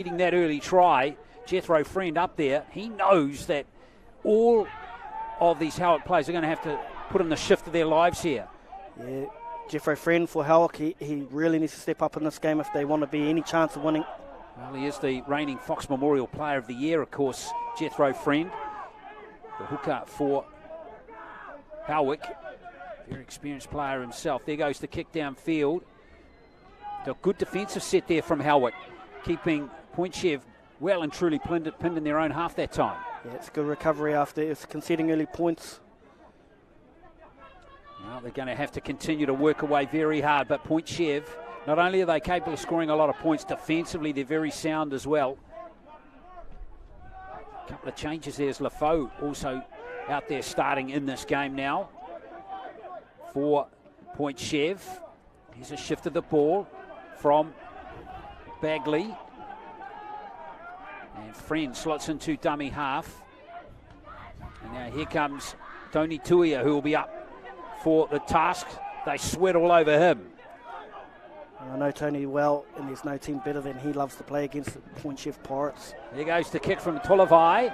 Getting that early try, Jethro Friend up there, he knows that all of these Howick players are going to have to put in the shift of their lives here. Yeah, Jethro Friend for Howick, he really needs to step up in this game if they want to be any chance of winning. Well, he is the reigning Fox Memorial Player of the Year, of course, Jethro Friend, the hooker for Howick. Very experienced player himself. There goes the kick downfield. A good defensive set there from Howick, keeping Point Chev well and truly pinned in their own half that time. Yeah, it's a good recovery after it's conceding early points. Well, they're going to have to continue to work away very hard, but Point Chev, not only are they capable of scoring a lot of points defensively, they're very sound as well. A couple of changes. There's Lafoe also out there starting in this game now for Point Chev. Here's a shift of the ball from Bagley. And Friend slots into dummy half. And now here comes Tony Tuia, who will be up for the task. They sweat all over him. I know Tony well, and there's no team better than he loves to play against the Point Chev Pirates. There goes the kick from Tulavai.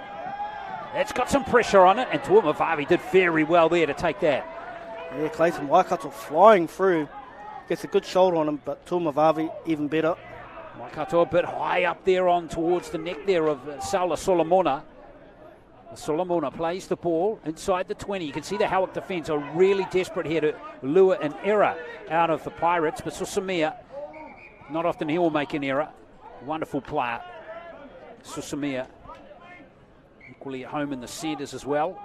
It's got some pressure on it, and Tuamavavi did very well there to take that. Yeah, Clayton Waikato flying through. Gets a good shoulder on him, but Tuamavavi even better. Waikato a bit high up there on towards the neck there of Saula Solomona. Solomona plays the ball inside the 20. You can see the Howick defence are really desperate here to lure an error out of the Pirates. But Susamia, not often he will make an error. Wonderful player. Susamia, equally at home in the centres as well.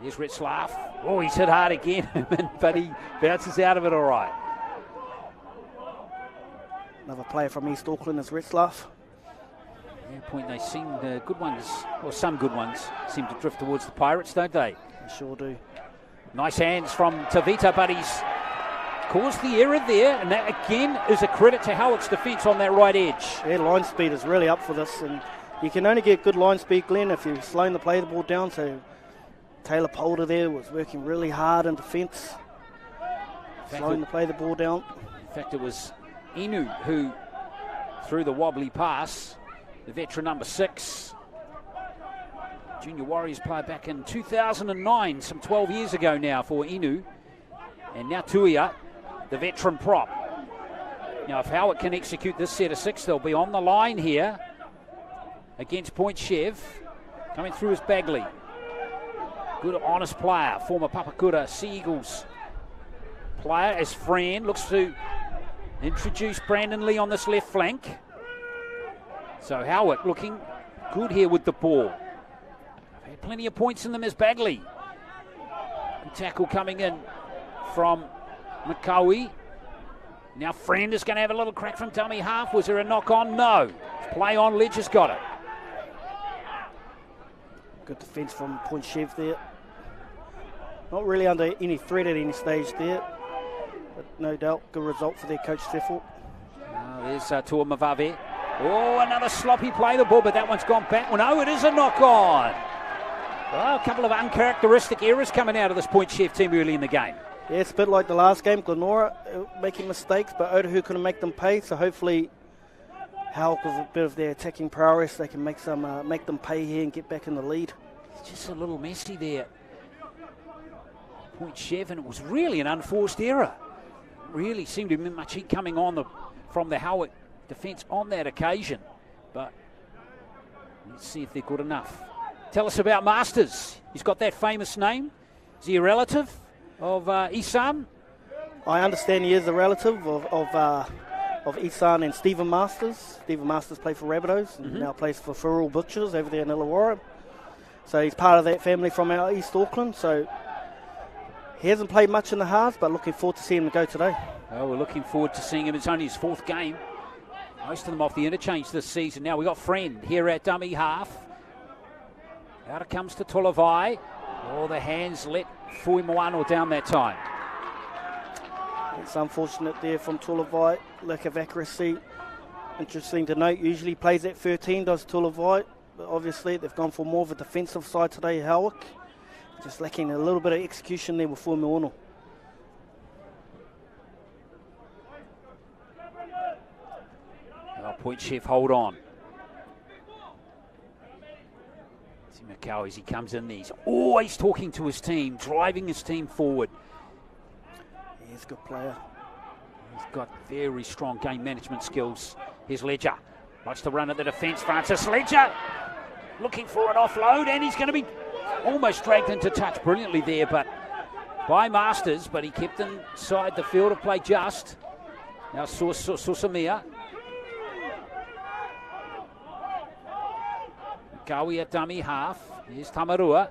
There's Retzlaff. Oh, he's hit hard again, but he bounces out of it all right. Another player from East Auckland is Retzlaff. Yeah, Point, they seem good ones, or some good ones, seem to drift towards the Pirates, don't they? They sure do. Nice hands from Tavita, but he's caused the error there, and that again is a credit to Howick's defence on that right edge. Yeah, line speed is really up for this, and you can only get good line speed, Glenn, if you're slowing the play the ball down. So Taylor Polder there was working really hard in defence, slowing the play the ball down. In fact, it was Inu who threw the wobbly pass. The veteran number 6, Junior Warriors player back in 2009, some 12 years ago now for Inu. And now Tuia, the veteran prop. Now if Howick can execute this set of 6, they'll be on the line here against Point Chev. Coming through is Bagley. Good honest player, former Papakura Sea Eagles player as Friend looks to introduce Brandon Lee on this left flank. So Howick looking good here with the ball. They've had plenty of points in them as Bagley. Good tackle coming in from McCowie. Now Friend is going to have a little crack from dummy half. Was there a knock on? No. Play on, Ledger's got it. Good defence from Point Chev there. Not really under any threat at any stage there. But no doubt, good result for their coach, Seffel. There's Tuamavavi. Oh, another sloppy play the ball, but that one's gone back. Well, no, it is a knock-on. Well, a couple of uncharacteristic errors coming out of this Point Chev team early in the game. Yeah, it's a bit like the last game. Glenora making mistakes, but Otahu couldn't make them pay, so hopefully Howick with a bit of their attacking prowess, they can make them pay here and get back in the lead. It's just a little messy there. Point Chev, and it was really an unforced error. Really seemed to be much heat coming on from the Howick defence on that occasion, but let's see if they're good enough. Tell us about Masters. He's got that famous name. Is he a relative of Isan? I understand he is a relative of Isan and Stephen Masters. Stephen Masters played for Rabbitohs and now plays for Rural Butchers over there in Illawarra. So he's part of that family from our East Auckland. So he hasn't played much in the halves, but looking forward to seeing him go today. Well, we're looking forward to seeing him. It's only his 4th game. Most of them off the interchange this season. Now we've got Friend here at dummy half. Out it comes to Tulavai. Oh, the hands let Fui Moano down that time. It's unfortunate there from Tulavai. Lack of accuracy. Interesting to note, usually plays at 13, does Tulavai. But obviously they've gone for more of a defensive side today, Howick. Just lacking a little bit of execution there with Fui Moano. Point Chev hold on. Macau, as he comes in there, he's always talking to his team, driving his team forward. He's a good player. He's got very strong game management skills. Here's Ledger. Likes to run at the defence. Francis Ledger looking for an offload, and he's going to be almost dragged into touch brilliantly there, but by Masters, but he kept inside the field of play just. Now Susamia. Gawi at dummy half. Here's Tamarua.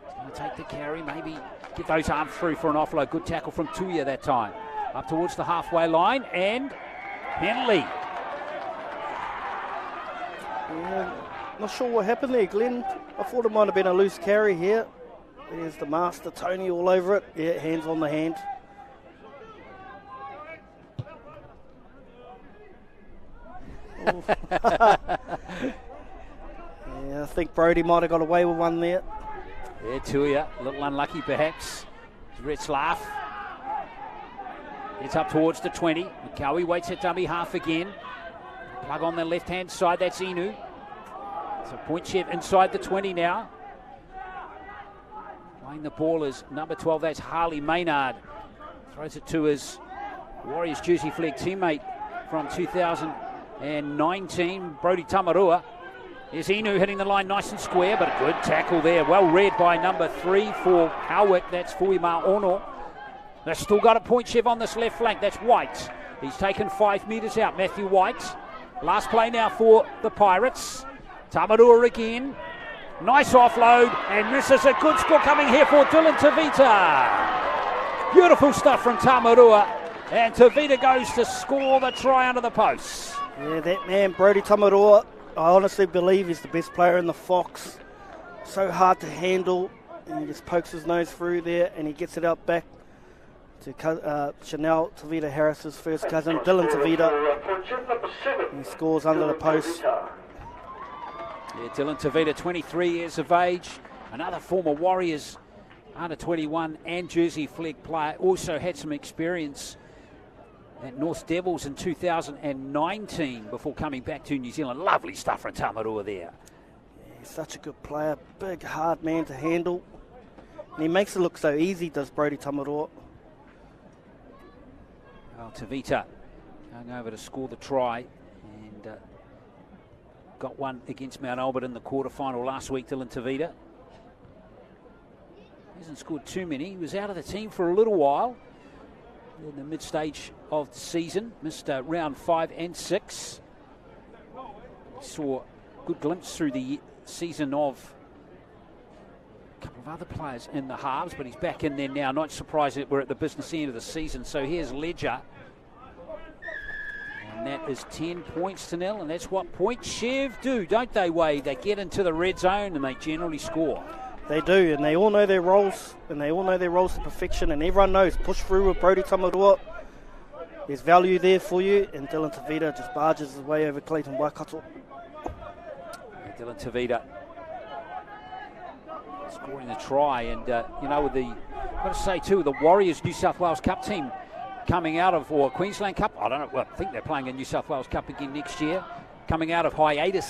He's going to take the carry, maybe get those arms through for an offload. Good tackle from Tuia that time. Up towards the halfway line, and penalty. Yeah, not sure what happened there, Glenn. I thought it might have been a loose carry here. There's the master, Tony, all over it. Yeah, hands on the hand. Yeah, I think Brody might have got away with one there. Yeah, Tuia, a little unlucky perhaps. Retzlaff. It's up towards the 20. McCowie waits at dummy half again. Plug on the left-hand side, that's Inu. So point Chev inside the 20 now. Playing the ball is number 12, that's Harley Maynard. Throws it to his Warriors jersey flag teammate from 2019, Brody Tamarua. Here's Inu hitting the line nice and square, but a good tackle there. Well read by number 3 for Howick, that's Fuima Ono. They've still got a point Chev on this left flank, that's White. He's taken 5 metres out, Matthew White. Last play now for the Pirates. Tamarua again. Nice offload, and this is a good score coming here for Dylan Tavita. Beautiful stuff from Tamarua, and Tavita goes to score the try under the post. Yeah, that man, Brody Tamarua, I honestly believe he's the best player in the Fox. So hard to handle, and he just pokes his nose through there, and he gets it out back to Chanel Tavita Harris's first cousin, Dylan Tavita. He scores under the post. Yeah, Dylan Tavita, 23 years of age, another former Warriors under 21 and jersey flag player. Also had some experience at North Devils in 2019 before coming back to New Zealand. Lovely stuff from Tamarua there. Yeah, he's such a good player, big, hard man to handle. And he makes it look so easy, does Brody Tamarua. Well, Tavita going over to score the try, and got one against Mount Albert in the quarterfinal last week, Dylan Tavita. Hasn't scored too many. He was out of the team for a little while in the mid-stage of the season. Missed round 5 and 6. Saw a good glimpse through the season of a couple of other players in the halves, but he's back in there now. Not surprised that we're at the business end of the season. So here's Ledger. And that is 10 points to 0, and that's what Point Chev do, don't they, Wade? They get into the red zone and they generally score. They do, and they all know their roles, and they all know their roles to perfection, and everyone knows, push through with Brody Tamarua. There's value there for you, and Dylan Tavita just barges his way over Clayton Waikato. Dylan Tavita scoring the try, and you know, with the, I've got to say too, the Warriors New South Wales Cup team coming out of, or Queensland Cup, I don't know, well, I think they're playing a New South Wales Cup again next year, coming out of hiatus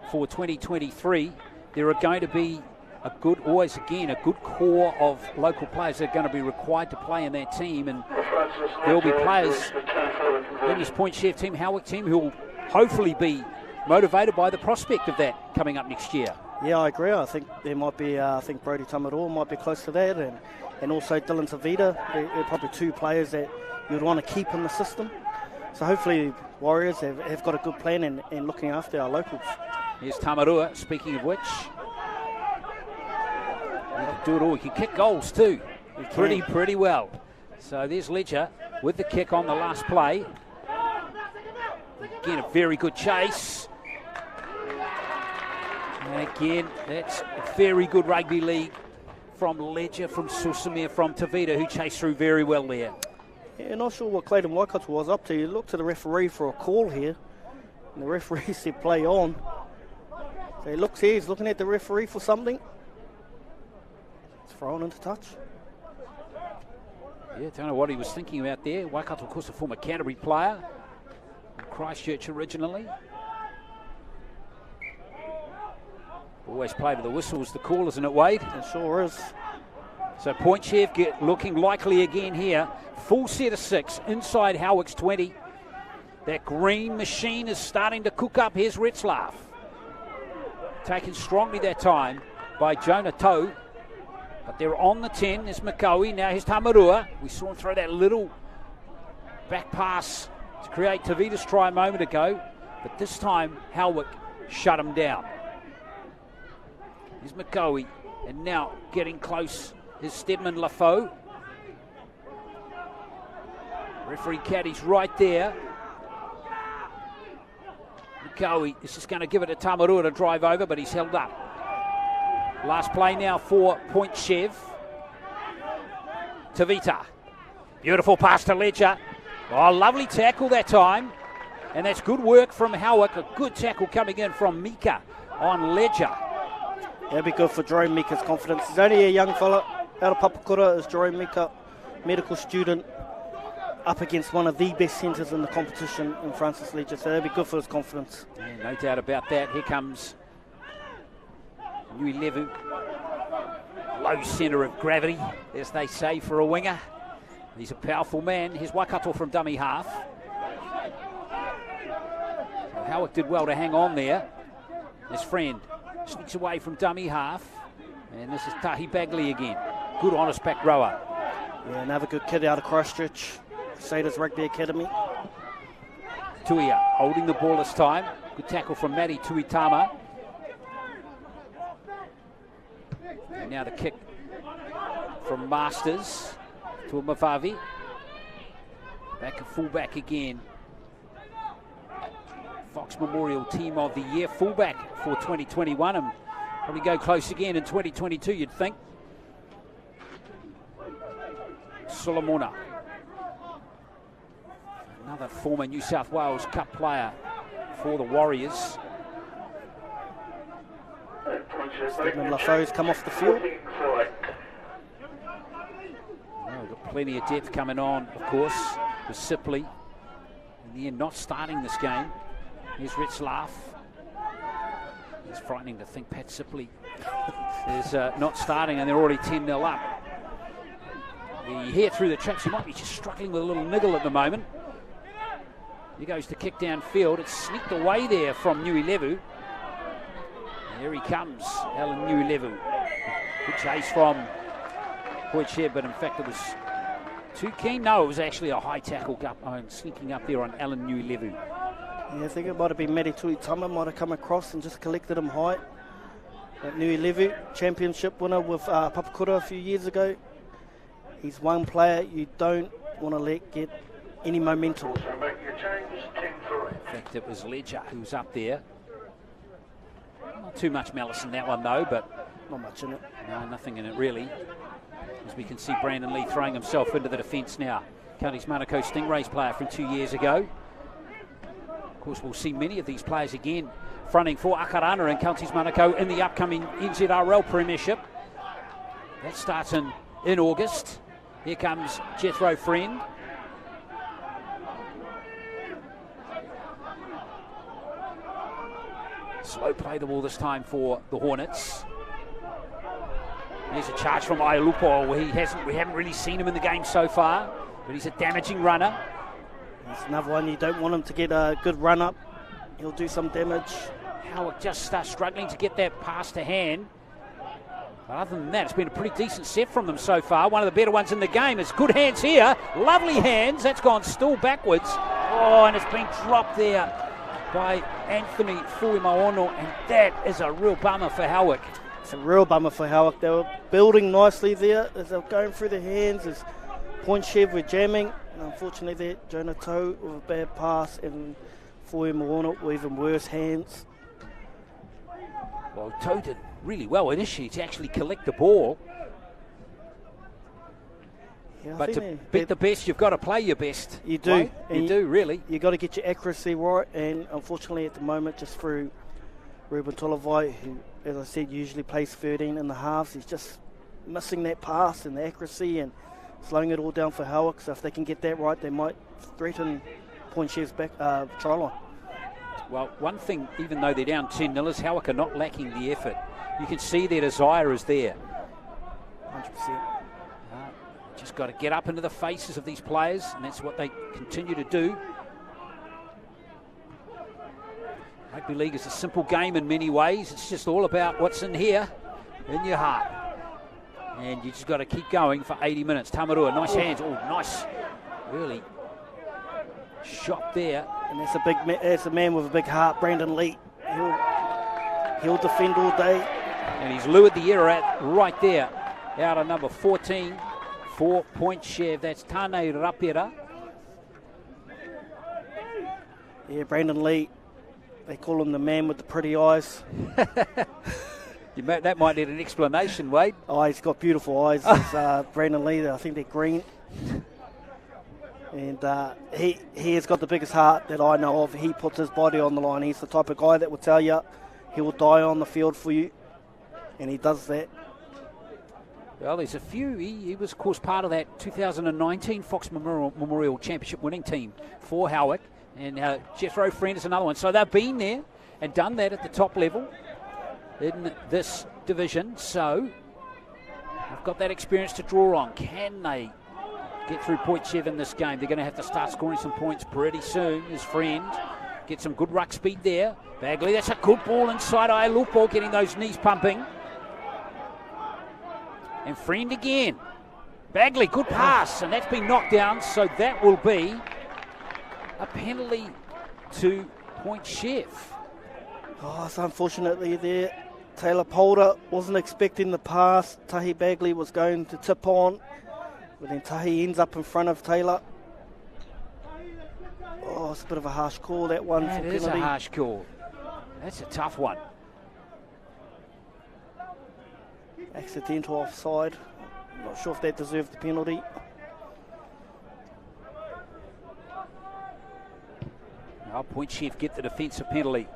for 2023, there are going to be a good, always again, a good core of local players that are going to be required to play in that team, and there will be players in this Point Chev team, Howick team, who will hopefully be motivated by the prospect of that coming up next year. Yeah, I agree. I think there might be, I think Brody Tamarua might be close to that, and also Dylan Tavita. They're probably two players that you'd want to keep in the system. So hopefully Warriors have got a good plan in looking after our locals. Here's Tamarua, speaking of which. He can do it all. He can kick goals too. Pretty well. So there's Ledger with the kick on the last play. Again, a very good chase. And again, that's a very good rugby league from Ledger, from Susamir, from Tavita, who chased through very well there. Yeah, not sure what Clayton Waikato was up to. He looked to the referee for a call here, and the referee said play on. So he looks here, he's looking at the referee for something. It's thrown into touch. Yeah, don't know what he was thinking about there. Waikato, of course, a former Canterbury player, Christchurch originally. Always play to the whistles, the call, isn't it, Wade? It sure is. So Point Chev looking likely again here. Full set of 6 inside Howick's 20. That green machine is starting to cook up. Here's Retzlaff. Taken strongly that time by Jonah Toe. But they're on the 10. There's McCowie. Now here's Tamarua. We saw him throw that little back pass to create Tavita's try a moment ago. But this time, Howick shut him down. Here's McCowie. And now getting close is Stedman Lafoe. Referee Caddy's right there. McCowie is just going to give it to Tamarua to drive over, but he's held up. Last play now for Point Chev. Tavita. Beautiful pass to Ledger. Oh, lovely tackle that time. And that's good work from Howick. A good tackle coming in from Mika on Ledger. That'd be good for Jerome Mika's confidence. He's only a young fella out of Papakura. Is Jerome Mika, medical student, up against one of the best centres in the competition in Francis Ledger. So that'd be good for his confidence. Yeah, no doubt about that. Here comes Nui Levu. Low centre of gravity, as they say, for a winger. He's a powerful man. Here's Waikato from dummy half. So Howick did well to hang on there. His friend sneaks away from dummy half. And this is Tahi Bagley again. Good honest back rower. Yeah, another good kid out of Christchurch. Crusaders Rugby Academy. Tuia holding the ball this time. Good tackle from Matty Tuitama. And now the kick from Masters to Mavavi. Back and fullback again. Fox Memorial Team of the Year fullback for 2021 and probably go close again in 2022, you'd think. Solomona. Another former New South Wales Cup player for the Warriors. Stedman Lafoe's come off the field. Oh, we've got plenty of depth coming on, of course, with Sipley. In the end, not starting this game. Here's Retzlaff. It's frightening to think Pat Sipley is not starting and they're already 10-0 up. You hear through the traps, he might be just struggling with a little niggle at the moment. He goes to kick downfield. It's sneaked away there from Nui Levu. Here he comes, Alan Nui Levu. Good chase from Point Chev, but in fact it was too keen. No, it was actually a high tackle sneaking up there on Alan Nui Levu. Yeah, I think it might have been Matty Tuitama might have come across and just collected him high. But Nui Levu, championship winner with Papakura a few years ago. He's one player you don't want to let get any momentum. In fact, it was Ledger who was up there. Not too much malice in that one, though, but not much in it. No, nothing in it, really. As we can see Brandon Lee throwing himself into the defence now. Counties Manukau Stingrays player from 2 years ago. Of course, we'll see many of these players again fronting for Akarana and Counties Manukau in the upcoming NZRL Premiership. That starts in August. Here comes Jethro Friend. Slow play the ball this time for the Hornets. There's a charge from Ailupo. We haven't really seen him in the game so far, but he's a damaging runner. There's another one, you don't want him to get a good run up. He'll do some damage. Howick just struggling to get that pass to hand. But other than that, it's been a pretty decent set from them so far. One of the better ones in the game. It's good hands here. Lovely hands. That's gone still backwards. Oh, and it's been dropped there by Anthony Fuimaono, and that is a real bummer for Howick. It's a real bummer for Howick. They were building nicely there as they were going through the hands. As Point Chev were jamming, and unfortunately there, Jonah Toe with a bad pass, and Fuimaono with even worse hands. Well, Toe did really well initially to actually collect the ball. Yeah, but to beat the best, you've got to play your best. You do. Right? You do, really. You've got to get your accuracy right, and unfortunately at the moment, just through Ruben Tolavai, who, as I said, usually plays 13 in the halves, he's just missing that pass and the accuracy and slowing it all down for Howick. So if they can get that right, they might threaten Point Chev's back try line. Well, one thing, even though they're down 10-0, is Howick are not lacking the effort. You can see their desire is there. 100%. Just got to get up into the faces of these players, and that's what they continue to do. Rugby league is a simple game in many ways. It's just all about what's in here, in your heart. And you just got to keep going for 80 minutes. Tamarua, nice hands. Oh, nice. Really shot there. And that's a man with a big heart, Brandon Lee. He'll defend all day. And he's lured the error at right there. Out of number 14, 4-point Chev. That's Tane Rapira. Yeah, Brandon Lee. They call him the man with the pretty eyes. That might need an explanation, Wade. Oh, he's got beautiful eyes. Brandon Lee, I think they're green. And he has got the biggest heart that I know of. He puts his body on the line. He's the type of guy that will tell you he will die on the field for you. And he does that. Well, there's a few. He was, of course, part of that 2019 Fox Memorial Championship winning team for Howick. And Jethro Friend is another one. So they've been there and done that at the top level in this division. So I've got that experience to draw on. Can they get through point 7 in this game? They're going to have to start scoring some points pretty soon. His Friend get some good ruck speed there. Bagley, that's a good ball inside Ailupo, getting those knees pumping. And Friend again. Bagley, good pass, and that's been knocked down, so that will be a penalty to Point Chev. Oh, so unfortunately there, Taylor Polder wasn't expecting the pass. Tahi Bagley was going to tip on, but then Tahi ends up in front of Taylor. Oh, it's a bit of a harsh call, that one. That is a harsh call. That's a tough one. Accidental offside. Not sure if that deserved the penalty. Now Point Chev get the defensive penalty.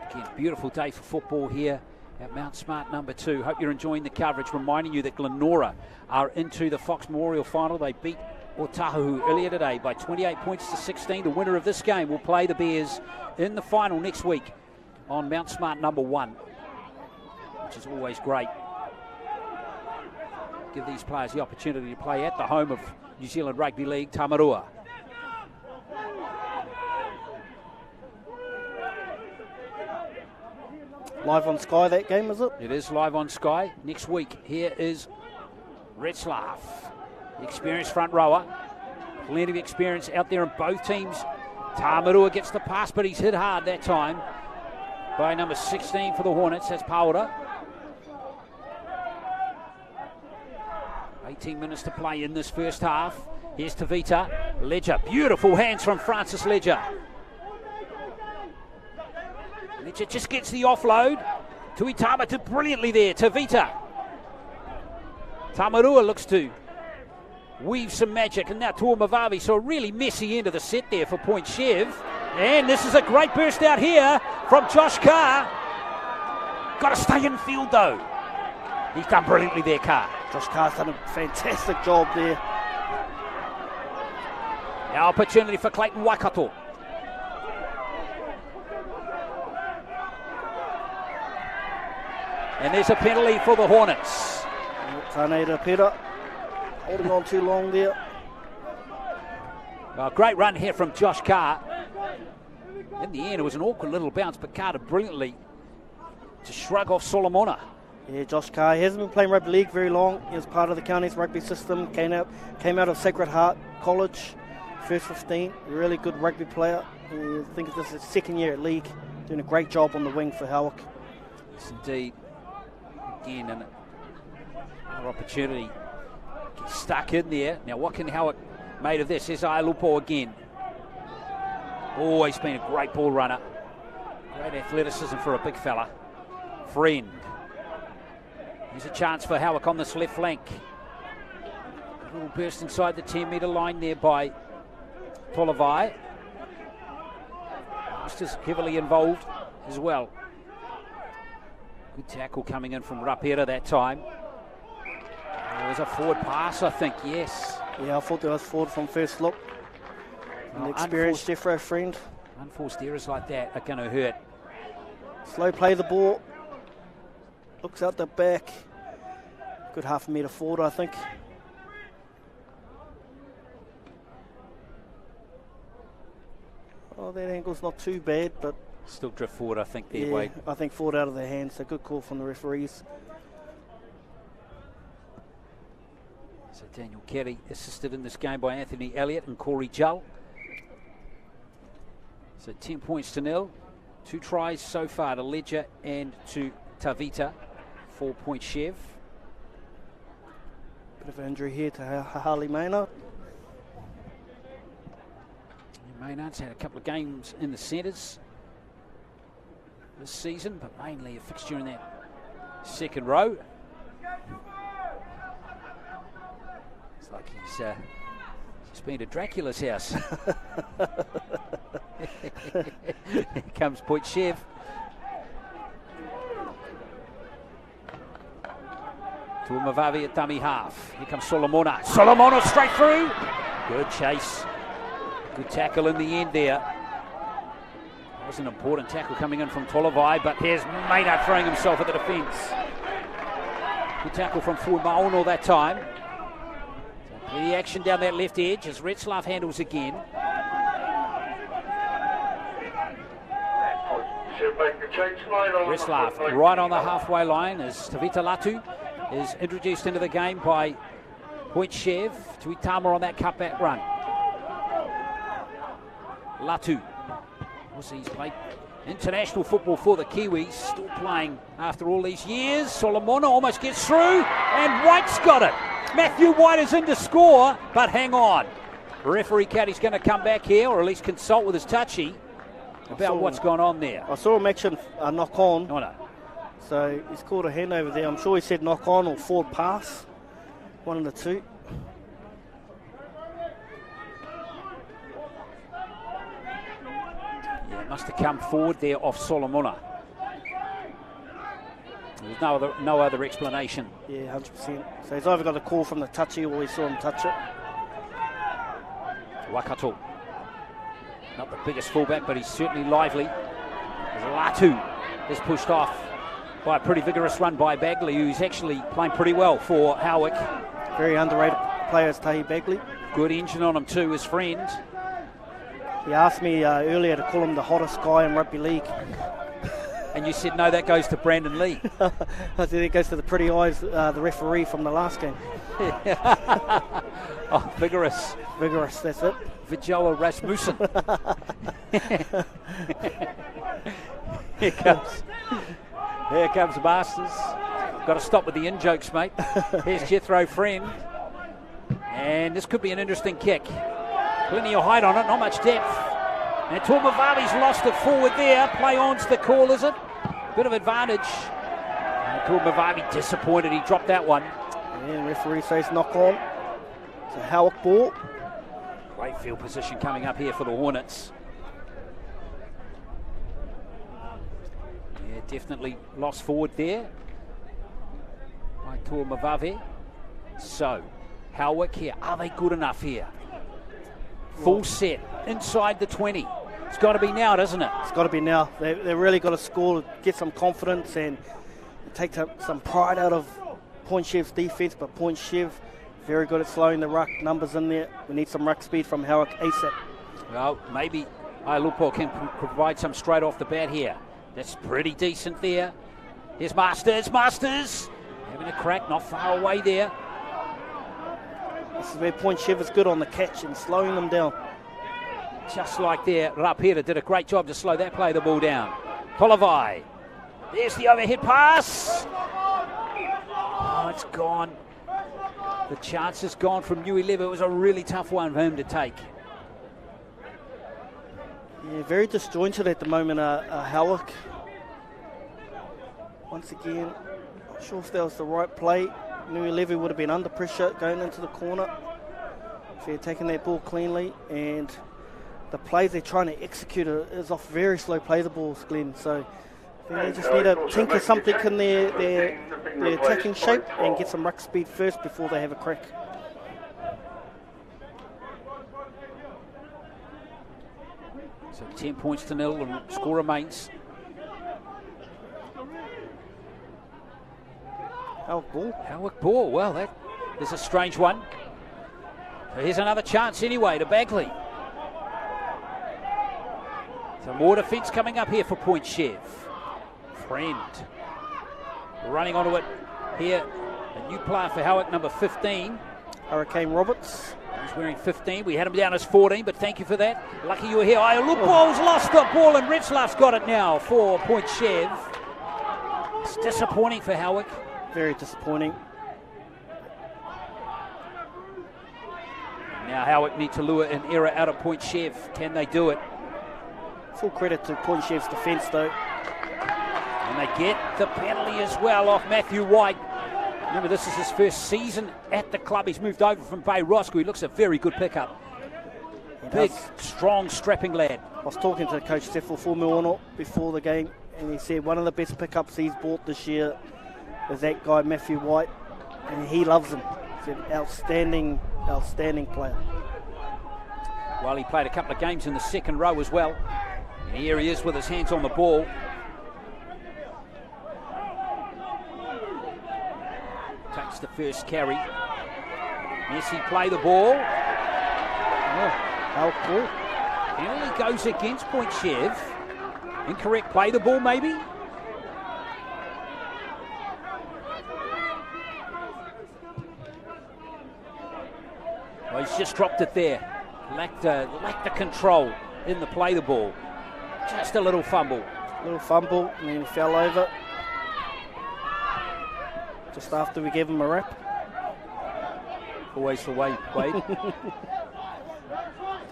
Again, beautiful day for football here at Mount Smart number 2. Hope you're enjoying the coverage. Reminding you that Glenora are into the Fox Memorial final. They beat Otahu earlier today by 28 points to 16. The winner of this game will play the Bears in the final next week on Mount Smart number 1, which is always great. Give these players the opportunity to play at the home of New Zealand Rugby League, Tamarua. Live on Sky, that game, is it? It is live on Sky. Next week, here is Retzlaff, the experienced front rower. Plenty of experience out there in both teams. Tamarua gets the pass, but he's hit hard that time by number 16 for the Hornets. That's Paura. 18 minutes to play in this first half. Here's Tavita. Ledger. Beautiful hands from Francis Ledger. Ledger just gets the offload. Tuitama did brilliantly there. Tavita. Tamarua looks to weave some magic, and now Tuamavavi. So a really messy end of the set there for Point Chev. And this is a great burst out here from Josh Carr. Got to stay in field though. He's done brilliantly there, Carr. Josh Carr's done a fantastic job there. Now opportunity for Clayton Waikato. And there's a penalty for the Hornets. Tane Rapira holding on too long there. Well, great run here from Josh Carr. In the end, it was an awkward little bounce, but Carr did brilliantly to shrug off Solomona. Yeah, Josh Carr, he hasn't been playing rugby league very long. He was part of the county's rugby system, came out of Sacred Heart College, first 15, a really good rugby player. I think this is his second year at league, doing a great job on the wing for Howick. Yes, indeed. Again, another opportunity. Gets stuck in there. Now, what can Howick made of this? Here's Ailupo again. Always been a great ball runner. Great athleticism for a big fella. Friend. Here's a chance for Howick on this left flank. A little burst inside the 10-metre line there by Tolavai. Just heavily involved as well. Good tackle coming in from Rapira that time. There was a forward pass, I think, yes. Yeah, I thought there was forward from first look. An experienced Jeffro Friend. Unforced errors like that are going to hurt. Slow play the ball. Looks out the back. Good half a metre forward, I think. Oh, that angle's not too bad, but... Still drift forward, I think, there, yeah, Wade. I think forward out of their hands. So good call from the referees. So Daniel Kelly assisted in this game by Anthony Elliott and Corey Jull. So 10 points to 0. 2 tries so far to Ledger and to Tavita. 4-point Chev. Bit of an injury here to Harley Maynard. Maynard's had a couple of games in the centres this season, but mainly a fixture in that second row. It's like he's been to Dracula's house. Here comes Point Chev. To Mavavi at dummy half. Here comes Solomona. Solomona straight through. Good chase. Good tackle in the end there. That was an important tackle coming in from Tolavai, but here's Maynard throwing himself at the defence. Good tackle from Fui Maono that time. So the action down that left edge as Retzlaff handles again. Retzlaff right on the halfway line as Tavita Latu is introduced into the game by Point Chev. Tuitama on that cutback run. Latu. He's played international football for the Kiwis, still playing after all these years. Solomona almost gets through, and White's got it. Matthew White is in to score, but hang on. Referee Caddy's going to come back here, or at least consult with his touchy about what's gone on there. I saw him action knock on. Oh, no. So he's called a hand over there. I'm sure he said knock on or forward pass. One of the two. Must have come forward there off Solomona. There's no other explanation. Yeah, 100%. So he's either got a call from the touchy or he saw him touch it. Wakato. Not the biggest fullback, but he's certainly lively. As Latu is pushed off by a pretty vigorous run by Bagley, who's actually playing pretty well for Howick. Very underrated player is Tahi Bagley. Good engine on him too, his friend. He asked me earlier to call him the hottest guy in rugby league. And you said, no, that goes to Brandon Lee. I said it goes to the pretty eyes, the referee from the last game. Oh, vigorous. Vigorous, that's it. Vijoa Rasmussen. Here comes Masters. Got to stop with the in-jokes, mate. Here's Jethro Friend. And this could be an interesting kick. Plenty of height on it, not much depth. And Tuamavavi's lost it forward there. Play on's the call, is it? Bit of advantage. Tuamavavi disappointed, he dropped that one. And referee says knock on. It's a Howick ball. Great field position coming up here for the Hornets. Yeah, definitely lost forward there by Tuamavavi. So, Howick here, are they good enough here? Full set, inside the 20. It's got to be now, doesn't it? It's got to be now. They've really got to score, get some confidence and take some pride out of Point Chev's defence. But Point Chev, very good at slowing the ruck numbers in there. We need some ruck speed from Howick ASAP. Well, maybe Ailupo can provide some straight off the bat here. That's pretty decent there. Here's Masters. Masters having a crack, not far away there. This is where Point Chev is good on the catch and slowing them down. Just like there, Rapira did a great job to slow that play the ball down. Tolavai. There's the overhead pass. Oh, it's gone. The chance is gone from Nui Lever. It was a really tough one for him to take. Yeah, very disjointed at the moment, Howick. Once again, not sure if that was the right play. Nui Lever would have been under pressure going into the corner if he had taken that ball cleanly, and the plays they're trying to execute is off very slow play the balls, Glenn. So they just need to tinker something in their attacking shape and get some ruck speed first before they have a crack. So 10 points to 0, and score remains. Howick ball. Well, that is a strange one. So here's another chance anyway to Bagley. So more defence coming up here for Point Chev. Friend running onto it here. A new player for Howick, number 15. Hurricane Roberts. He's wearing 15. We had him down as 14, but thank you for that. Lucky you were here. Lupo's lost the ball, and Retzlaff's got it now for Point Chev. It's disappointing for Howick. Very disappointing. Now Howick need to lure an error out of Point Chev. Can they do it? Full credit to Point Chev's defence, though. And they get the penalty as well off Matthew White. Remember, this is his first season at the club. He's moved over from Bay Roscoe. He looks a very good pickup. Big, strong, strapping lad. I was talking to Coach Steffel Formuono before the game, and he said one of the best pickups he's bought this year is that guy, Matthew White, and he loves him. He's an outstanding player. Well, he played a couple of games in the second row as well. And here he is with his hands on the ball. Takes the first carry. Messi play the ball. How cool. Penalty goes against Point Chev. Incorrect play the ball maybe. Well, he's just dropped it there. Lacked the control in the play the ball. Just a little fumble. And then he fell over. Just after we gave him a wrap. Always the way, Wade.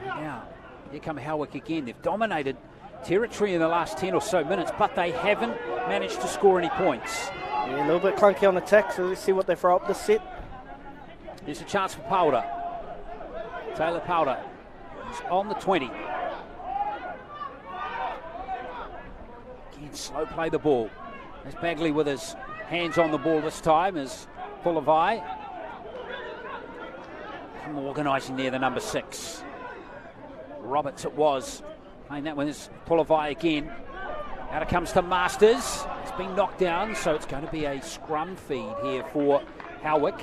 Now, here come Howick again. They've dominated territory in the last 10 or so minutes, but they haven't managed to score any points. Yeah, a little bit clunky on attack, so let's see what they throw up this set. Here's a chance for Powder. Taylor Powder. He's on the 20. Again, slow play the ball. There's Bagley with his hands on the ball this time as Pulavai. Organising there, the number 6. Roberts it was. Playing that one is Pulavai again. Out it comes to Masters. It's been knocked down, so it's going to be a scrum feed here for Howick.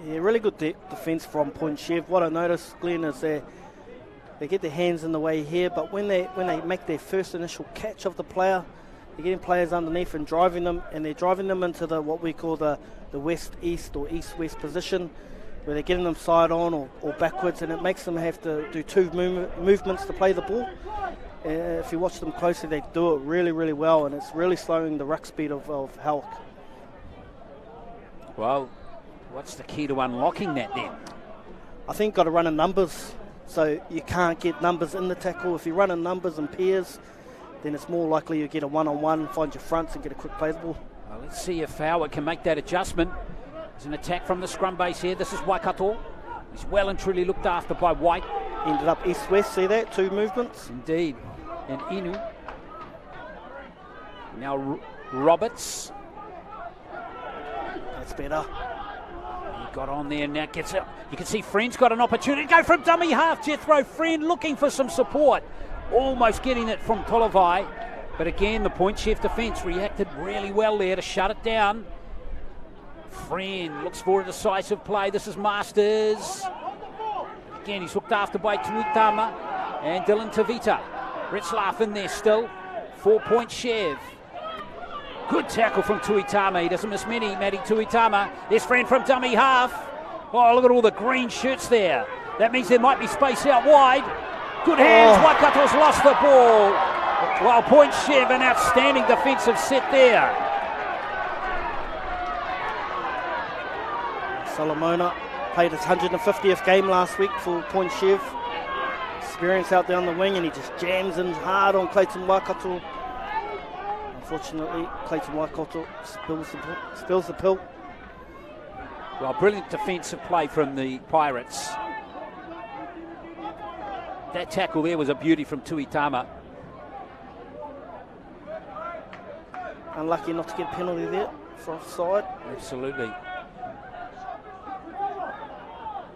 Yeah, really good defence from Point Chev. What I noticed, Glenn, is they get their hands in the way here, but when they make their first initial catch of the player, they're getting players underneath and driving them, and they're driving them into the what we call the west-east or east-west position, where they're getting them side on or backwards, and it makes them have to do two movements to play the ball. If you watch them closely, they do it really, really well, and it's really slowing the ruck speed of Howick. Well, what's the key to unlocking that then? I think got to run in numbers, so you can't get numbers in the tackle. If you run in numbers and pairs, then it's more likely you get a one-on-one, find your fronts and get a quick play the ball. Well, let's see if Howick can make that adjustment. There's an attack from the scrum base here. This is Waikato. He's well and truly looked after by White. Ended up east-west, see that? Two movements. Indeed. And Inu. Now Roberts. That's better. He got on there and now gets it. You can see Friend's got an opportunity to go from dummy half. Jethro Friend looking for some support. Almost getting it from Pulavai. But again, the Point Chev defence reacted really well there to shut it down. Friend looks for a decisive play. This is Masters. Again, he's hooked after by Tuitama and Dylan Tavita. Retzlaff in there still. 4 Point Chev. Good tackle from Tuitama. He doesn't miss many, Matty Tuitama. There's Friend from dummy half. Oh, look at all the green shirts there. That means there might be space out wide. Good hands. Waikato's lost the ball. Well, Point Chev, an outstanding defensive set there. Solomona played his 150th game last week for Point Chev. Experience out there on the wing, and he just jams in hard on Clayton Waikato. Unfortunately, Clayton Waikato spills the pill. Well, brilliant defensive play from the Pirates. That tackle there was a beauty from Tuitama. Unlucky not to get a penalty there for offside. Absolutely.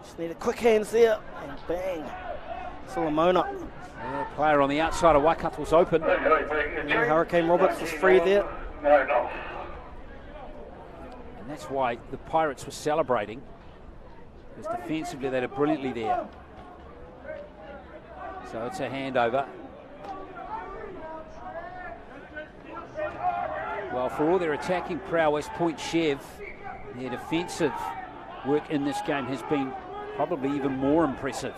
Just needed quick hands there, and bang. Solomona. Yeah, player on the outside of Waikato's open. Yeah, Hurricane Roberts was free there. And that's why the Pirates were celebrating, because defensively they did brilliantly there. So it's a handover. Well, for all their attacking prowess, Point Chev, their defensive work in this game has been probably even more impressive.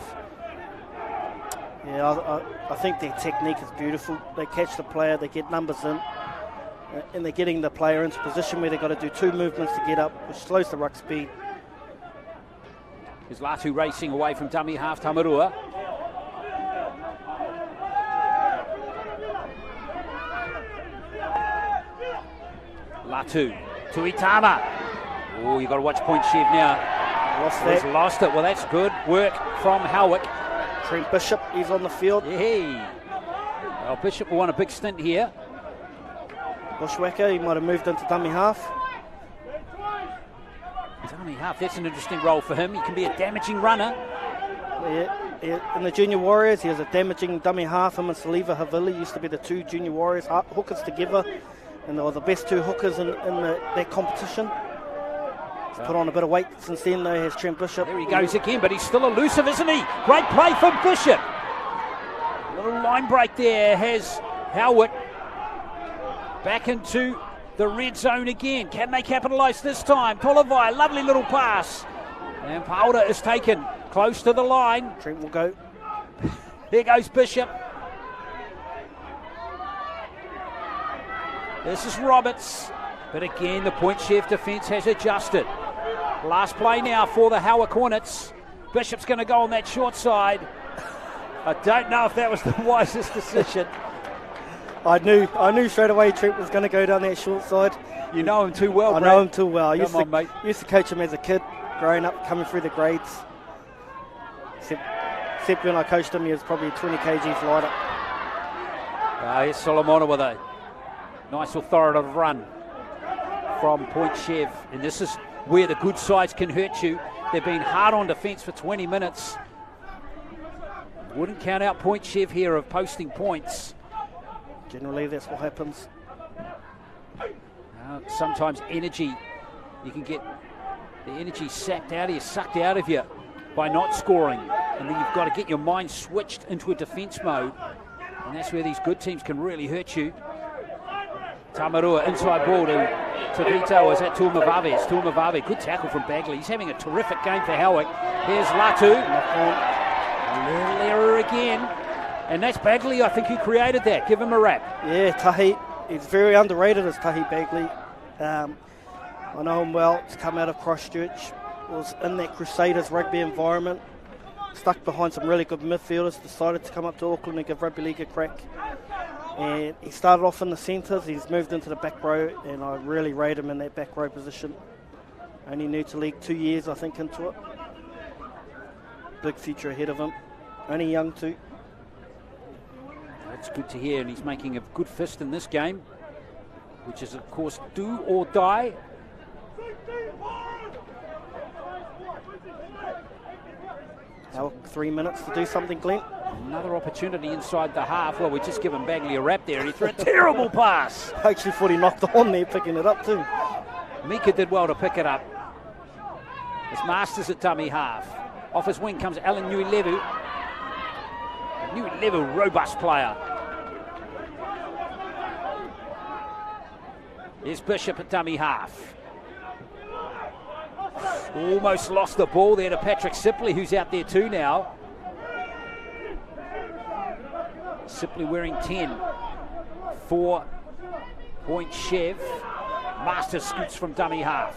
Yeah, I think their technique is beautiful. They catch the player, they get numbers in, and they're getting the player into position where they've got to do 2 movements to get up, which slows the ruck speed. Is Latu racing away from dummy half Tamarua. Latu to Itama. Oh, you've got to watch Point Chev now. He's lost it. Well, that's good work from Howick. Trent Bishop, he's on the field. Hey. Well, Bishop will want a big stint here. Bushwhacker, he might have moved into dummy half. Dummy half, that's an interesting role for him. He can be a damaging runner. Yeah, in the Junior Warriors, he has a damaging dummy half. Him and Saliva Havili used to be the 2 Junior Warriors hookers together, and they were the best 2 hookers in that competition. He's put on a bit of weight since then, though. He has Trent Bishop. There he goes again, but he's still elusive, isn't he? Great play from Bishop. Little line break there has Howick back into the red zone again. Can they capitalise this time? Tolavai, lovely little pass. And Pauda is taken close to the line. Trent will go. There goes Bishop. This is Roberts. But again, the Point Chev defence has adjusted. Last play now for the Howick Hornets. Bishop's going to go on that short side. I don't know if that was the wisest decision. I knew straight away Trent was going to go down that short side. You know him too well, I Brad. know him too well. I used to coach him as a kid, growing up, coming through the grades. Except when I coached him, he was probably 20 kgs lighter. Here's Solomona with a nice authoritative run from Point Chev. And this is where the good sides can hurt you. They've been hard on defence for 20 minutes. Wouldn't count out Point Chev here of posting points. Generally, that's what happens. Sometimes energy, you can get the energy sapped out of you, sucked out of you by not scoring. And then you've got to get your mind switched into a defence mode. And that's where these good teams can really hurt you. Tamarua inside ball to Vito. Is that Tuamavave? It's Tuamavave. Good tackle from Bagley. He's having a terrific game for Howick. Here's Latu. Little error again. And that's Bagley, I think, who created that. Give him a rap. Yeah, Tahi. He's very underrated as Tahi Bagley. I know him well. He's come out of Christchurch. Was in that Crusaders rugby environment. Stuck behind some really good midfielders. Decided to come up to Auckland and give rugby league a crack. And he started off in the centres. He's moved into the back row, and I really rate him in that back row position. Only new to league 2 years, I think, into it. Big future ahead of him. Only young too. That's good to hear, and he's making a good fist in this game, which is, of course, do or die. Now 3 minutes to do something, Glenn. Another opportunity inside the half. Well, we're just giving Bagley a rap there, and he threw a terrible pass. I actually thought he knocked on there, picking it up too. Mika did well to pick it up. It's Masters at dummy half. Off his wing comes Alan Nuilevu. Nuilevu, robust player. Here's Bishop at dummy half. Almost lost the ball there to Patrick Sipley, who's out there too now. Sipley wearing 10 for Point Chev. Masters scoots from dummy half.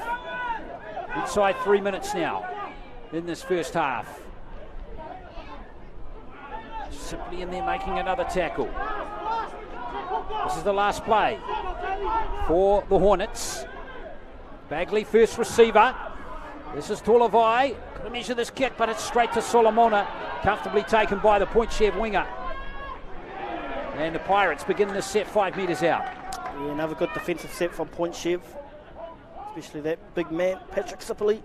Inside 3 minutes now in this first half. Sipley in there making another tackle. This is the last play for the Hornets. Bagley first receiver. This is Tolavai. Got to measure this kick, but it's straight to Solomona. Comfortably taken by the Point Chev winger. And the Pirates begin this set 5 metres out. Yeah, another good defensive set from Point Chev. Especially that big man, Patrick Sipley.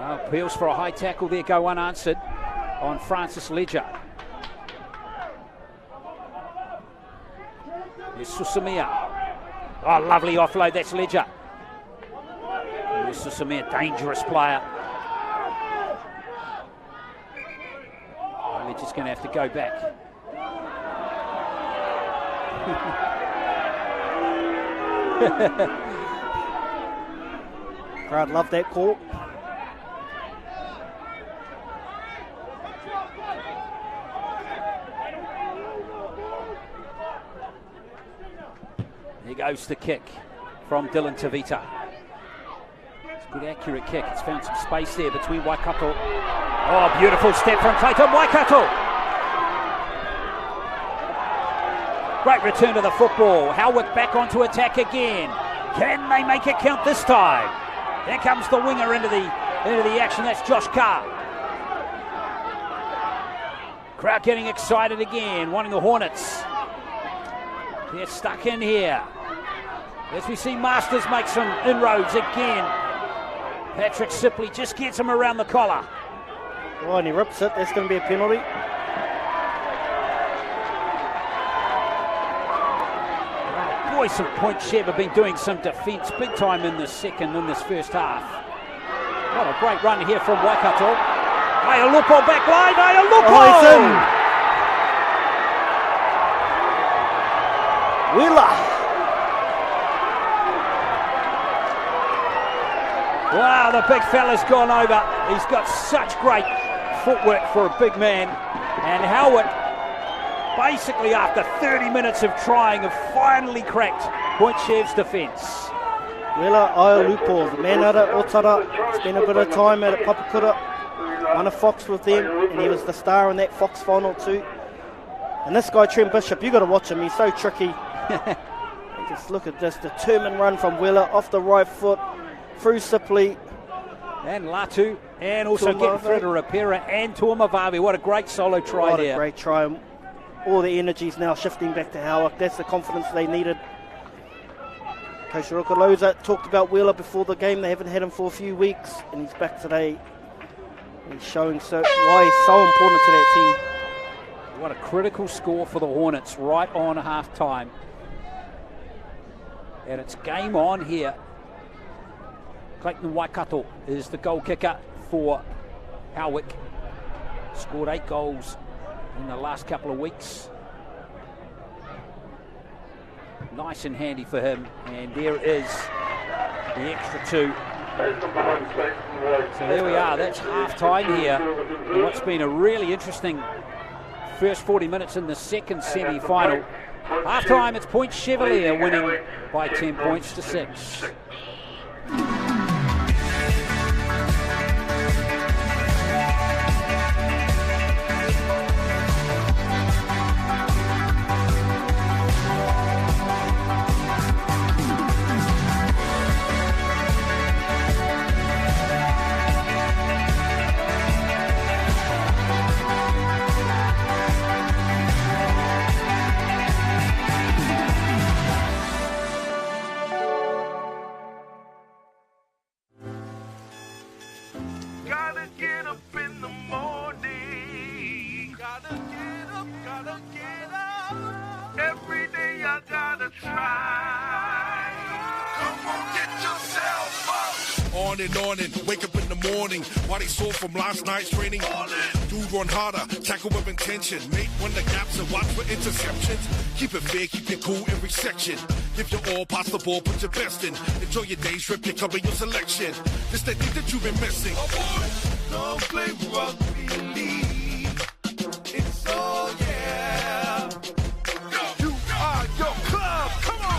Appeals for a high tackle there go unanswered on Francis Ledger. There's Susamia. Oh, lovely offload, that's Ledger. There's Susamia, dangerous player. Ledger's going to have to go back. Crowd love that call. Here goes the kick from Dylan Tavita. It's a good accurate kick. It's found some space there between Waikato. Oh, beautiful step from Clayton Waikato. Great return to the football. Howick back onto attack again. Can they make it count this time? There comes the winger into the action. That's Josh Carr. Crowd getting excited again, wanting the Hornets. They're stuck in here. As we see Masters make some inroads again. Patrick Sipley just gets him around the collar. Oh, and he rips it. That's going to be a penalty. Boy, some Point Chev have been doing some defence big time in this first half. What a great run here from Waikato. Aialupo back line, Aialupo! Oh, he's in. Wheeler. Wow, the big fella's gone over. He's got such great footwork for a big man. And Howard, basically after 30 minutes of trying, have finally cracked Point Chev's defence. Wheeler Aialupo, the man out at Otara, spent a bit of time out at Papakura, won a Fox with them, and he was the star in that Fox final too. And this guy, Trent Bishop, you got to watch him, he's so tricky. Just look at this determined run from Wheeler off the right foot, through Sipley. And Latu, and also getting through to Rapera and Tuamavavi. What a great solo try what there. What a great try. All the energy's now shifting back to Howick. That's the confidence they needed. Coach Rokaloza talked about Wheeler before the game. They haven't had him for a few weeks, and he's back today. He's showing why he's so important to that team. What a critical score for the Hornets right on half-time. And it's game on here. Clayton Waikato is the goal kicker for Howick. Scored 8 goals in the last couple of weeks. Nice and handy for him. And there is the extra 2. So there we are. That's half-time here. And what's been a really interesting first 40 minutes in the second semi-final. Half-time, it's Point Chevalier winning by 10 points to 6. On and wake up in the morning. Body sore from last night's training. Dude run harder, tackle with intention. Make when the gaps and watch for interceptions. Keep it fair, keep it cool every section. Give your all, pass the ball, put your best in. Enjoy your day, strip your cover, your selection. This the thing that you've been missing. Oh boy, don't play rugby league. It's all yeah. You are your club. Come on.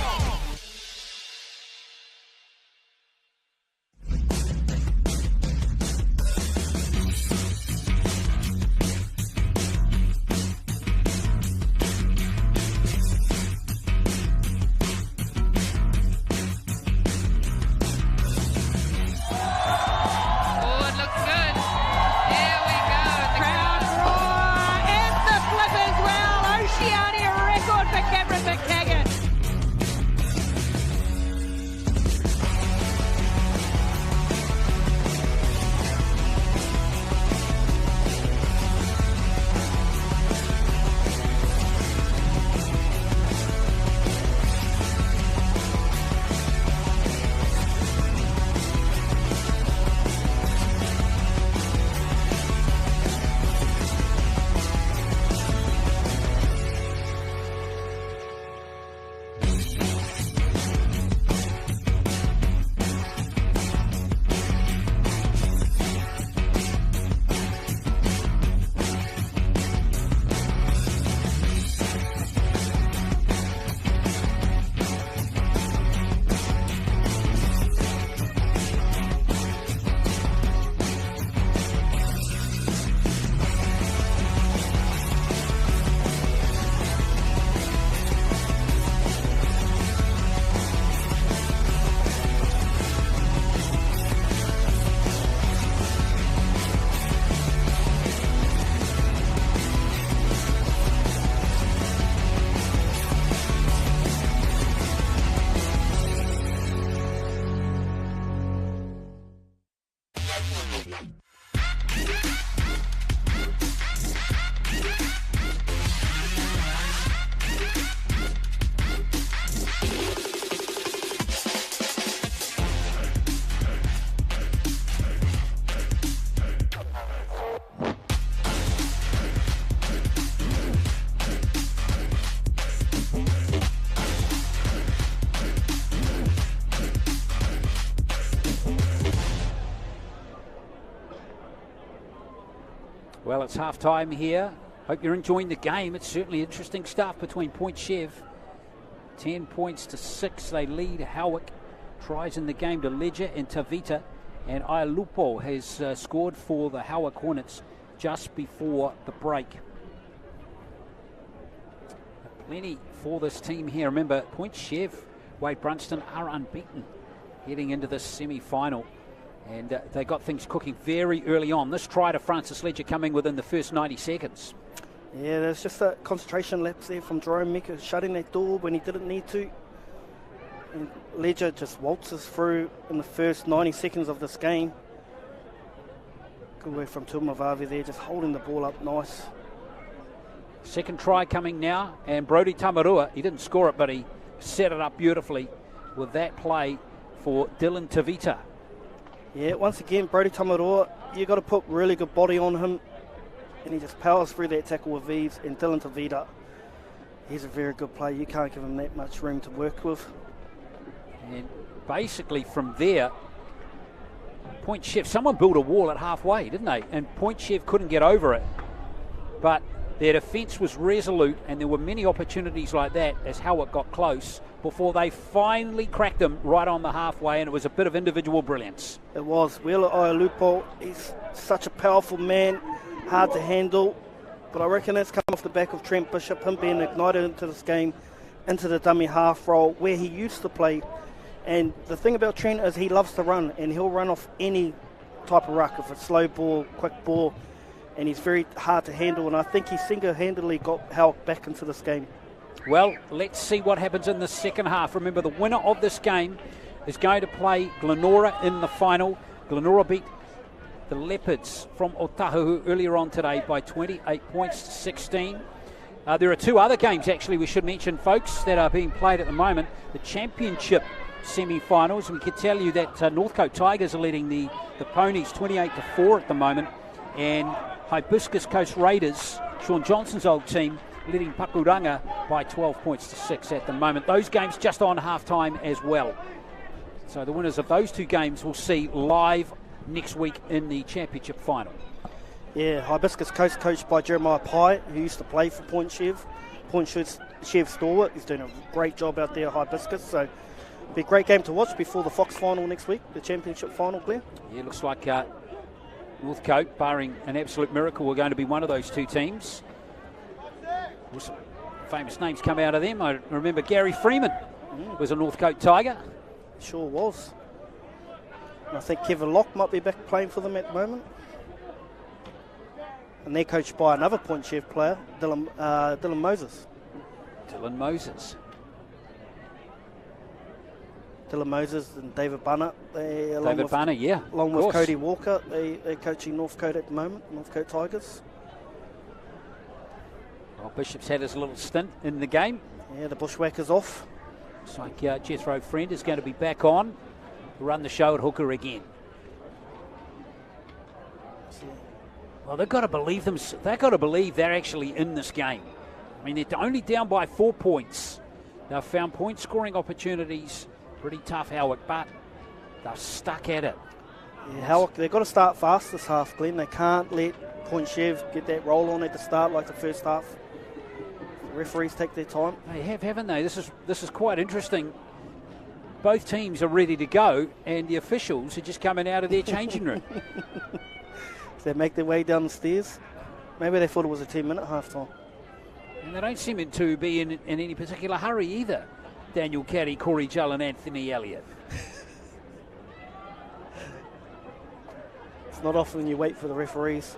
Oh, it looks good. Here we go. The crowd Well, it's half-time here. Hope you're enjoying the game. It's certainly interesting stuff between Point Chev. 10 points to 6. They lead Howick. Tries in the game to Ledger and Tavita. And Ailupo has scored for the Howick Hornets just before the break. Plenty for this team here. Remember, Point Chev, Wade Brunston are unbeaten heading into this semi-final. And they got things cooking very early on. This try to Francis Ledger coming within the first 90 seconds. Yeah, there's just a concentration lapse there from Jerome Mika, shutting that door when he didn't need to. And Ledger just waltzes through in the first 90 seconds of this game. Good work from Tuamavavi there, just holding the ball up nice. Second try coming now, and Brodie Tamarua, he didn't score it, but he set it up beautifully with that play for Dylan Tavita. Yeah, once again, Brodie Tamarua, you've got to put really good body on him, and he just powers through that tackle with ease. And Dylan Tavita, he's a very good player. You can't give him that much room to work with. And basically from there, Point Chev, someone built a wall at halfway, didn't they? And Point Chev couldn't get over it. But their defence was resolute, and there were many opportunities like that as Howick got close before they finally cracked them right on the halfway, and it was a bit of individual brilliance. It was. Wheeler Ailupo, he's such a powerful man, hard to handle, but I reckon that's come off the back of Trent Bishop, him being ignited into this game, into the dummy half role where he used to play. And the thing about Trent is he loves to run, and he'll run off any type of ruck, if it's slow ball, quick ball, and he's very hard to handle, and I think he single-handedly got Howick back into this game. Well, let's see what happens in the second half. Remember, the winner of this game is going to play Glenora in the final. Glenora beat the Leopards from Otahuhu earlier on today by 28 points to 16. There are two other games, actually, we should mention, folks, that are being played at the moment. The Championship semi-finals. We could tell you that Northcote Tigers are leading the Ponies 28-4 at the moment, and Hibiscus Coast Raiders, Sean Johnson's old team, leading Pakuranga by 12 points to 6 at the moment. Those games just on half-time as well. So the winners of those two games will see live next week in the championship final. Yeah, Hibiscus Coast coached by Jeremiah Pye, who used to play for Point Chev. Point Chev stalwart. He's doing a great job out there at Hibiscus. So it'll be a great game to watch before the Fox final next week, the championship final, Glenn. Yeah, looks like Northcote, barring an absolute miracle, we're going to be one of those two teams. Some famous names come out of them. I remember Gary Freeman was a Northcote Tiger. Sure was. And I think Kevin Locke might be back playing for them at the moment. And they're coached by another Point Chev player, Dylan Moses. Dylan Moses. Dylan Moses and David Bunner. Along with Cody Walker, they're coaching Northcote at the moment, Northcote Tigers. Well, Bishop's had his little stint in the game. Yeah, the Bushwhackers off. Looks like Jethro Friend is going to be back on to run the show at hooker again. Well, they've got to believe them. They've got to believe they're actually in this game. I mean, they're only down by 4 points. They've found point scoring opportunities. Pretty tough, Howick, but they're stuck at it. Yeah, Howick, they've got to start fast this half, Glenn. They can't let Point Chev get that roll on at the start like the first half. The referees take their time. They have, haven't they? This is quite interesting. Both teams are ready to go, and the officials are just coming out of their changing room. They make their way down the stairs. Maybe they thought it was a 10-minute half-time. And they don't seem to be in any particular hurry either. Daniel Caddy, Corey Jull and Anthony Elliott. It's not often you wait for the referees.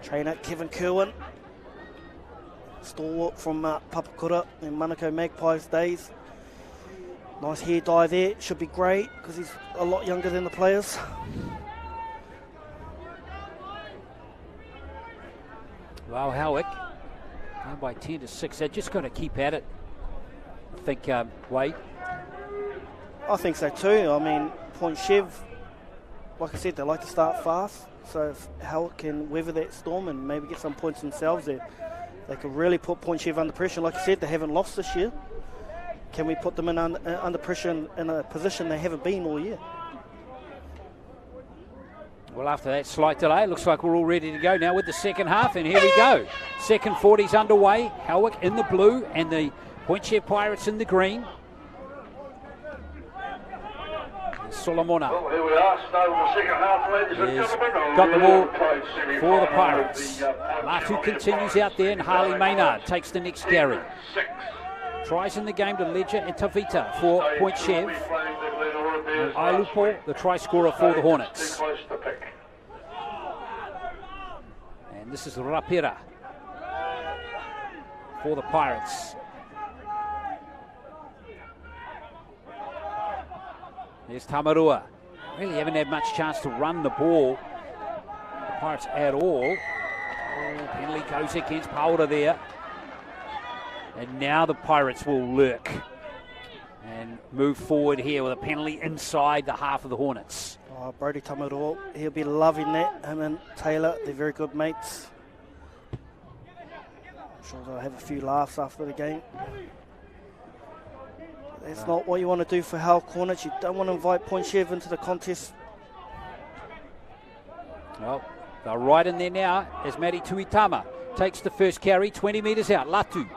Trainer Kevin Kerwin, stalwart from Papakura in Manukau Magpies days. Nice hair dye there, should be great because he's a lot younger than the players. Well, Howick, down by 10-6. They've just got to keep at it. I think, Wade. I think so too. I mean, Point Chev, like I said, they like to start fast. So if Howick can weather that storm and maybe get some points themselves there, they could really put Point Chev under pressure. Like I said, they haven't lost this year. Can we put them in under pressure in a position they haven't been all year? Well, after that slight delay, it looks like we're all ready to go now with the second half, and here we go. Second 40's underway. Howick in the blue and the Point Chef Pirates in the green. Solomona. Well, here we are, starting the second half, ladies and gentlemen. Got the ball for the Pirates. Latu continues out there, and Harley Maynard takes the next carry. Tries in the game to Ledger and Tavita for Point Chev. And Ailupo, the try scorer for the Hornets. And this is Rapira for the Pirates. There's Tamarua. Really haven't had much chance to run the ball, the Pirates, at all. Oh, penalty goes against Powder there. And now the Pirates will lurk and move forward here with a penalty inside the half of the Hornets. Oh, Brody Tamarua, he'll be loving that. Him and Taylor, they're very good mates. I'm sure they'll have a few laughs after the game. That's not what you want to do for Howick Hornets. You don't want to invite Point Chev into the contest. Well, they're right in there now as Matty Tuitama takes the first carry, 20 metres out. Latu.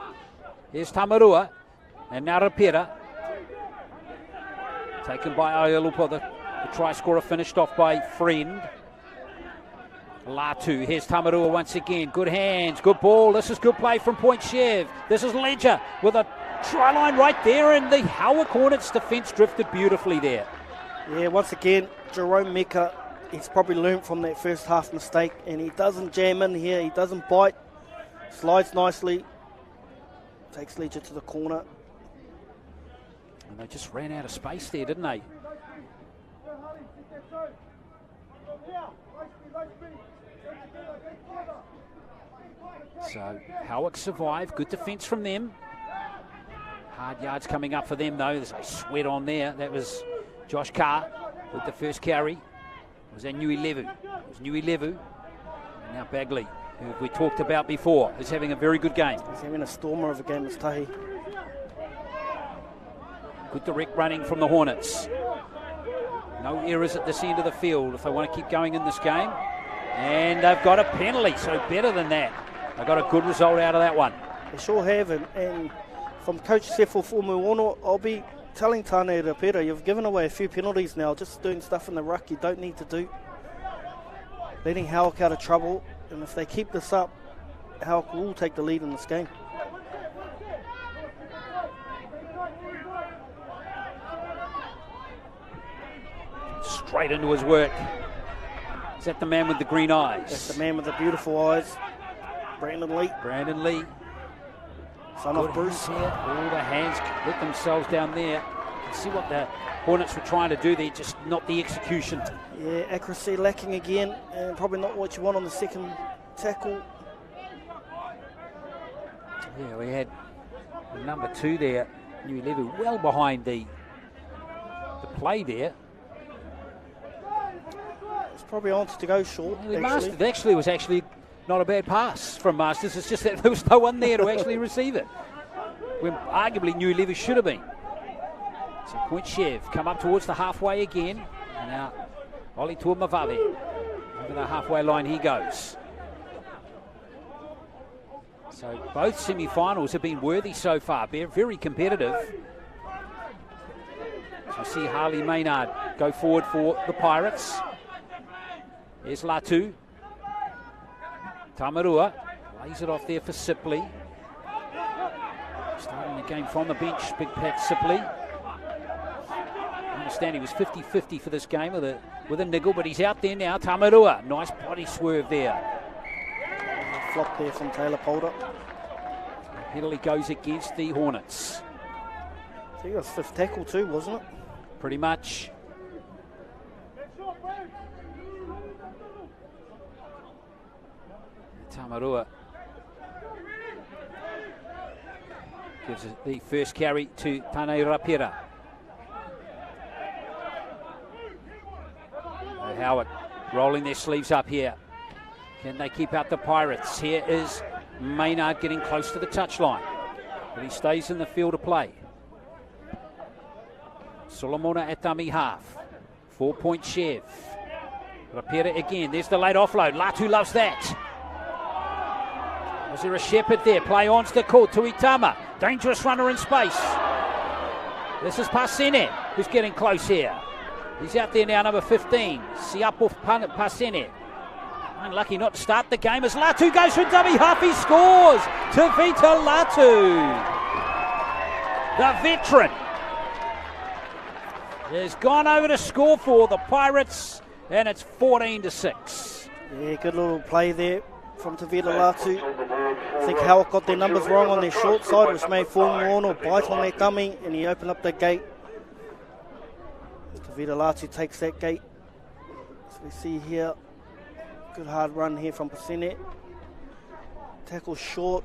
Here's Tamarua. And now Rapira. Taken by Ailupo, the try scorer, finished off by Friend. Latu. Here's Tamarua once again. Good hands, good ball. This is good play from Point Chev. This is Ledger with a try line right there, and the Howick Hornets defence drifted beautifully there. Yeah, once again, Jerome Mecca, he's probably learned from that first half mistake, and he doesn't jam in here, he doesn't bite, slides nicely, takes Ledger to the corner. And they just ran out of space there, didn't they? So Howick survived, good defence from them. Hard yards coming up for them, though. There's a sweat on there. That was Josh Carr with the first carry. Was that Nui Levu? It was Nui Levu. And now Bagley, who we talked about before, is having a very good game. He's having a stormer of a game, as Tahi. Good direct running from the Hornets. No errors at this end of the field if they want to keep going in this game. And they've got a penalty, so better than that. They got a good result out of that one. They sure have, and from Coach Sefo Formuono, I'll be telling Tane Rapira, you've given away a few penalties now, just doing stuff in the ruck you don't need to do. Letting Howick out of trouble, and if they keep this up, Howick will take the lead in this game. Straight into his work. Is that the man with the green eyes? That's the man with the beautiful eyes, Brandon Lee. Brandon Lee. Son of Bruce. Here. All the hands lit themselves down there. You can see what the Hornets were trying to do there, just not the execution. Yeah, accuracy lacking again, and probably not what you want on the second tackle. Yeah, we had number 2 there, Nui Levu, well behind the play there. It's probably on to go short. It was actually not a bad pass from Masters. It's just that there was no one there to actually receive it, when arguably Nui Levu should have been. So Point Chev come up towards the halfway again. And now Oli Tuamavave. Over the halfway line he goes. So both semi-finals have been worthy so far. Very competitive. So we see Harley Maynard go forward for the Pirates. There's Latu. Tamarua lays it off there for Sipley. Starting the game from the bench, Big Pat Sipley. I understand he was 50-50 for this game with a niggle, but he's out there now. Tamarua, nice body swerve there. Flop there from Taylor Polder. Penalty goes against the Hornets. I think it was 5th tackle too, wasn't it? Pretty much. Tamarua gives the first carry to Tane Rapira. Howick rolling their sleeves up here. Can they keep out the Pirates? Here is Maynard getting close to the touchline, but he stays in the field of play. Solomona at dummy half. 4-point Chev. Rapira again. There's the late offload. Latu loves that. Was there a Shepherd there? Play on's the call. Tuitama. Dangerous runner in space. This is Pasene, who's getting close here. He's out there now, number 15. Siapo Pasene. Unlucky not to start the game as Latu goes for dummy half. He scores. Tavita Latu, the veteran, has gone over to score for the Pirates, and it's 14-6. Yeah, good little play there from Tavita Latu. I think Howick got their numbers wrong on their short side, which made Fuimaono bite on their dummy, and he opened up the gate. Tavita Latu takes that gate. As we see here, good hard run here from Pasene. Tackle short.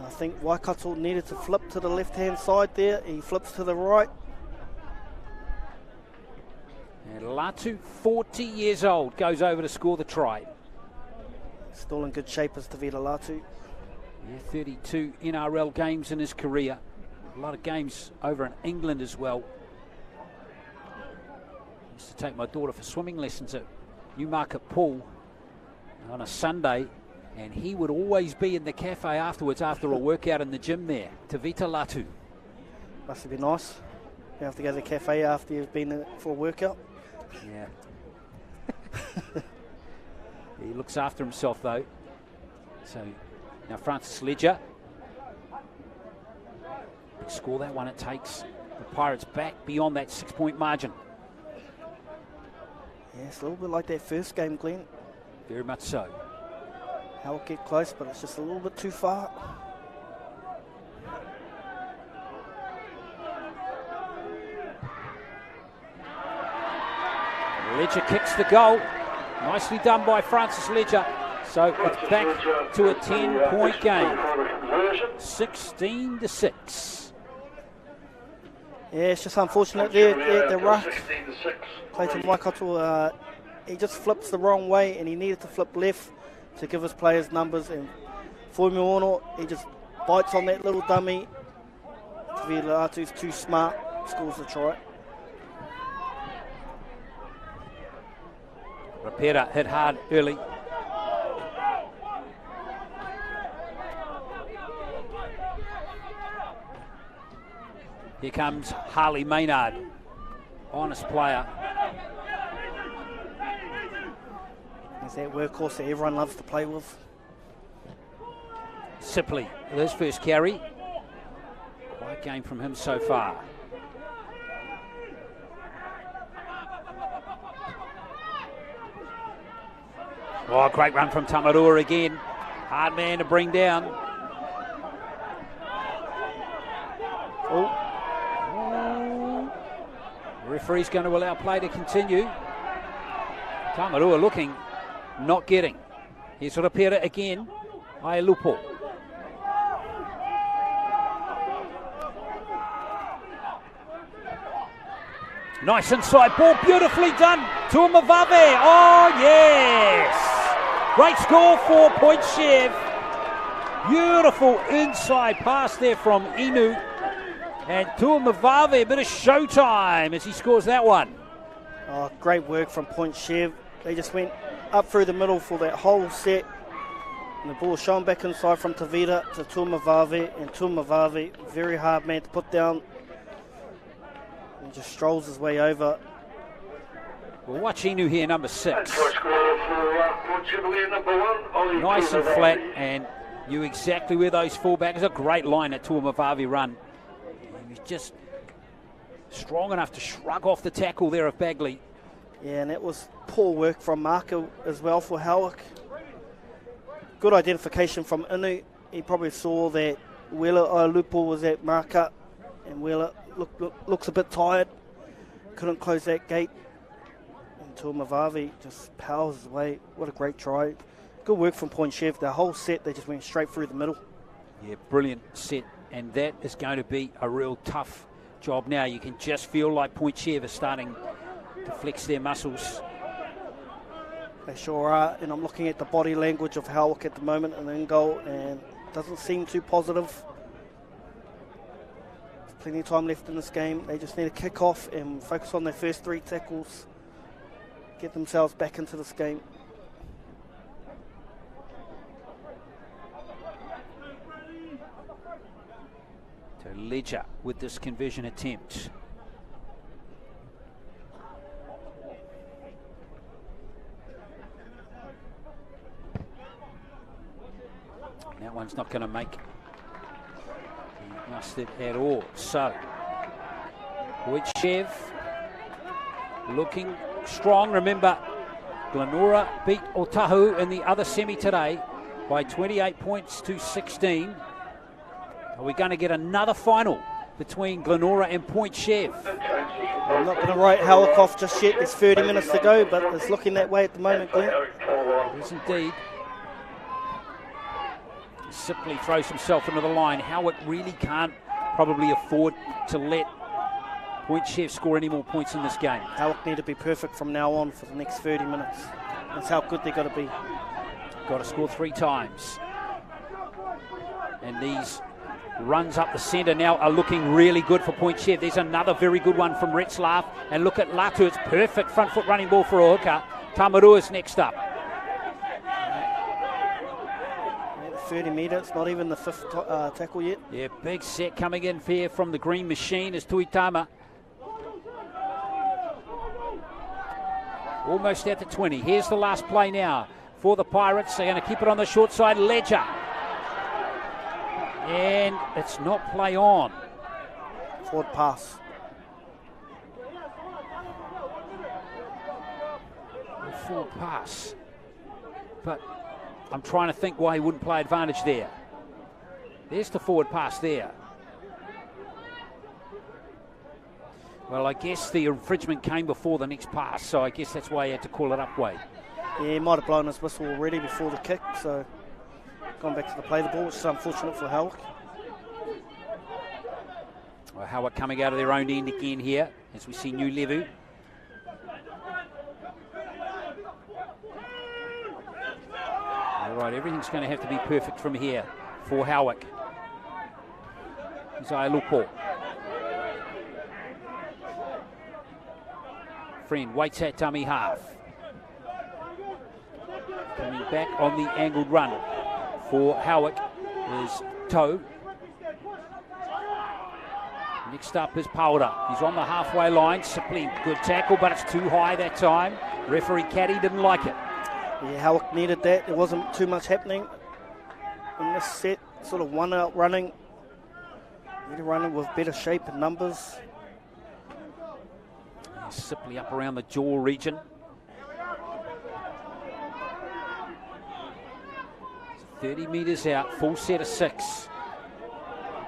I think Waikato needed to flip to the left-hand side there. He flips to the right. And Latu, 40 years old, goes over to score the try. Still in good shape as Tavita Latu. Yeah, 32 NRL games in his career. A lot of games over in England as well. Used to take my daughter for swimming lessons at Newmarket Pool on a Sunday, and he would always be in the cafe afterwards after a workout in the gym there. Tavita Latu. Must have been nice. You have to go to the cafe after you've been in for a workout. Yeah. He looks after himself though. So now Francis Ledger. Big score that one. It takes the Pirates back beyond that 6-point margin. Yeah, it's a little bit like that first game, Glenn. Very much so. Howick get close, but it's just a little bit too far. Ledger kicks the goal. Nicely done by Francis Ledger. So it's back to a 10-point game. 16-6. Yeah, it's just unfortunate there at the ruck. Clayton Waikato, he just flips the wrong way, and he needed to flip left to give his players numbers. And Fuimaono, he just bites on that little dummy. Tavita Latu's too smart, scores the try. Rapira hit hard early. Here comes Harley Maynard. Honest player. He's that workhorse that everyone loves to play with. Sipley with his first carry. Quiet game from him so far. Oh, great run from Tamarua again. Hard man to bring down. Oh. The referee's going to allow play to continue. Tamarua looking, not getting. Here's Rapira again. Ailupo. Nice inside ball, beautifully done. Tuamavave. Oh, yes. Great score for Point Chev. Beautiful inside pass there from Inu. And Tuamavave, a bit of showtime as he scores that one. Oh, great work from Point Chev. They just went up through the middle for that whole set. And the ball shown back inside from Tavita to Tuamavave. And Tuamavave, very hard man to put down. And just strolls his way over. Well, watch Inu here, number 6. Nice and flat, and knew exactly where those fullbacks. It's a great line that Tuamavave run. He was just strong enough to shrug off the tackle there of Bagley. Yeah, and it was poor work from Marker as well for Howick. Good identification from Inu. He probably saw that Wela Ailupo was at marker, and Wela looks a bit tired. Couldn't close that gate. And Tuamavave just powers his way. What a great try. Good work from Point Chev. The whole set, they just went straight through the middle. Yeah, brilliant set. And that is going to be a real tough job now. You can just feel like Point Chev is starting to flex their muscles. They sure are. And I'm looking at the body language of Howick at the moment and in goal, and it doesn't seem too positive. There's plenty of time left in this game. They just need to kick off and focus on their first 3 tackles. get themselves back into this game. To Ledger with this conversion attempt. That one's not going to make mustard at all. So, Chev looking strong. Remember, Glenora beat Otahu in the other semi today by 28 points to 16. Are we going to get another final between Glenora and Point Chev? I'm not going to write Howick off just yet. There's 30 minutes to go, but it's looking that way at the moment, Glenn. It is indeed. Simply throws himself into the line. Howick really can't probably afford to let Point Chev score any more points in this game. Howick need to be perfect from now on for the next 30 minutes. That's how good they've got to be. Got to score 3 times. And these runs up the centre now are looking really good for Point Chev. There's another very good one from Retzlaff. And look at Latu. It's perfect front foot running ball for a hooker. Tamarua's next up. 30 metres, not even the 5th tackle yet. Yeah, big set coming in here from the green machine is Tuitama. Almost at the 20. Here's the last play now for the Pirates. They're going to keep it on the short side. Ledger. And it's not play on. Forward pass. Forward pass. But I'm trying to think why he wouldn't play advantage there. There's the forward pass there. Well, I guess the infringement came before the next pass, so I guess that's why he had to call it up way. Yeah, he might have blown his whistle already before the kick, so gone back to the play the ball, which is unfortunate for Howick. Well, Howick coming out of their own end again here, as we see New Levu. All right, everything's going to have to be perfect from here for Howick. Isaiah Lupo. Friend waits at dummy half. Coming back on the angled run for Howick is Toe. Next up is Powder. He's on the halfway line. Simply good tackle, but it's too high that time. Referee Caddy didn't like it. Yeah, Howick needed that. There wasn't too much happening in this set. Sort of one out running. Really running with better shape and numbers. Simply up around the jaw region. 30 metres out, full set of 6.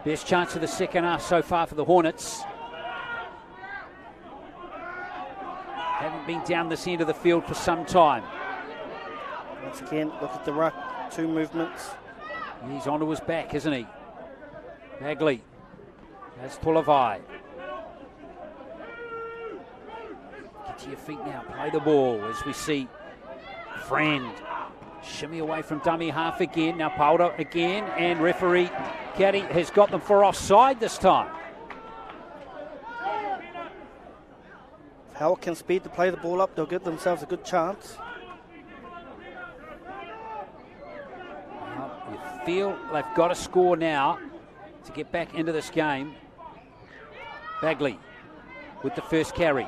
Best chance of the second half so far for the Hornets. Haven't been down this end of the field for some time. Once again, look at the ruck, 2 movements. He's onto his back, isn't he? Bagley. That's Tulavai. Get to your feet now, play the ball as we see Friend shimmy away from dummy half again. Now Powder again, and referee Caddy has got them for offside this time. If Howick can speed to play the ball up, they'll give themselves a good chance. Well, you feel they've got to score now to get back into this game. Bagley with the first carry.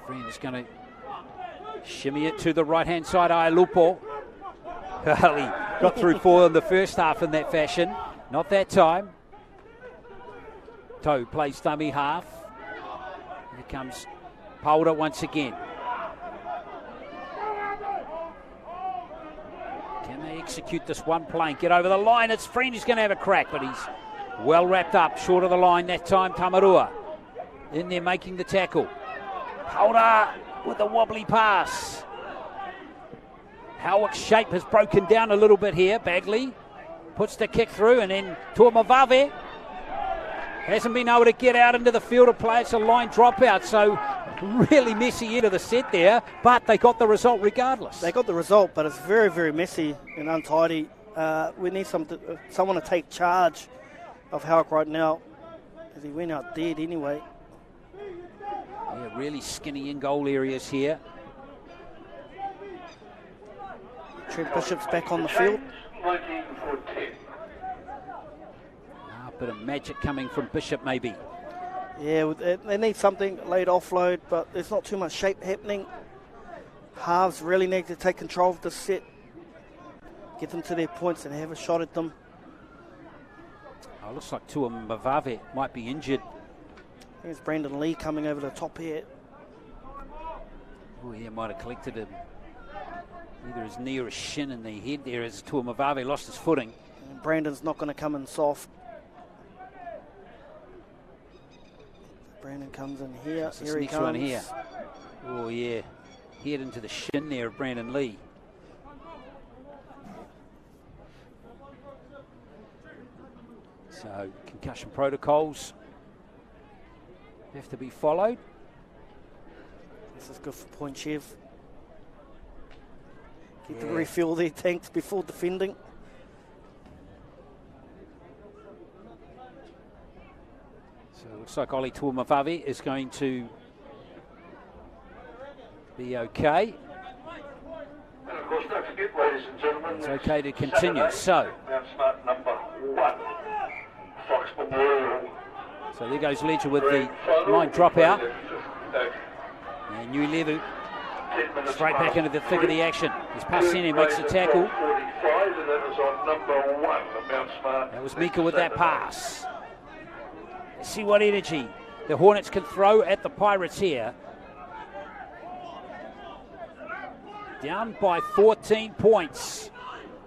Friend is going to shimmy it to the right-hand side. Ailupo. Well, he got through 4 in the first half in that fashion. Not that time. Toe plays dummy half. Here comes Powder once again. Can they execute this one play? Get over the line. It's Friend who's going to have a crack, but he's well wrapped up. Short of the line that time. Tamarua in there making the tackle. Powder with a wobbly pass. Howick's shape has broken down a little bit here. Bagley puts the kick through, and then Tuamavave hasn't been able to get out into the field of play. It's a line dropout, so really messy into the set there, but they got the result regardless. They got the result, but it's very, very messy and untidy. We need someone to take charge of Howick right now, as he went out dead anyway. the really skinny in goal areas here. Trent Bishop's back on the field. Waiting for 10. A bit of magic coming from Bishop, maybe. Yeah, they need something, late offload, but there's not too much shape happening. Halves really need to take control of the set, get them to their points and have a shot at them. Oh, looks like Tua Mavave might be injured. There's Brandon Lee coming over the top here. Oh, yeah, might have collected him. Either his knee or his shin in the head there as Tua Mavave lost his footing. And Brandon's not going to come in soft. Brandon comes in here. This Here he next comes. one here. Oh, yeah. Head into the shin there of Brandon Lee. So, concussion protocols have to be followed. This is good for Point Chev. Get to refuel their tanks before defending. So it looks like Oli Tuamavavi is going to be okay. And of course, don't forget, ladies and gentlemen, It's okay to continue. So Mount Smart number 1, Fox Memorial. there goes Ledger with the line dropout. And New Levu straight back into the thick of the action. As Pasini makes the tackle. That was Mika with that pass. Let's see what energy the Hornets can throw at the Pirates here. Down by 14 points.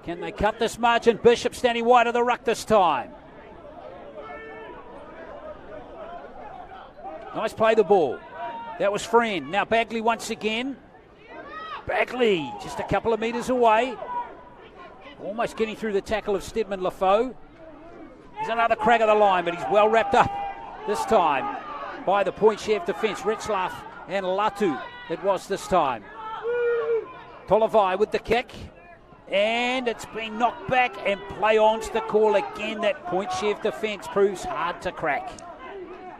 Can they cut this margin? Bishop standing wide of the ruck this time. Nice play the ball. That was Friend. Now Bagley once again. Bagley just a couple of metres away. Almost getting through the tackle of Stedman Lafoe. There's another crack at the line, but he's well wrapped up this time by the Point Chev defence. Ritzlaff and Latu it was this time. Tolavai with the kick. And it's been knocked back and play on's the call again. That Point Chev defence proves hard to crack.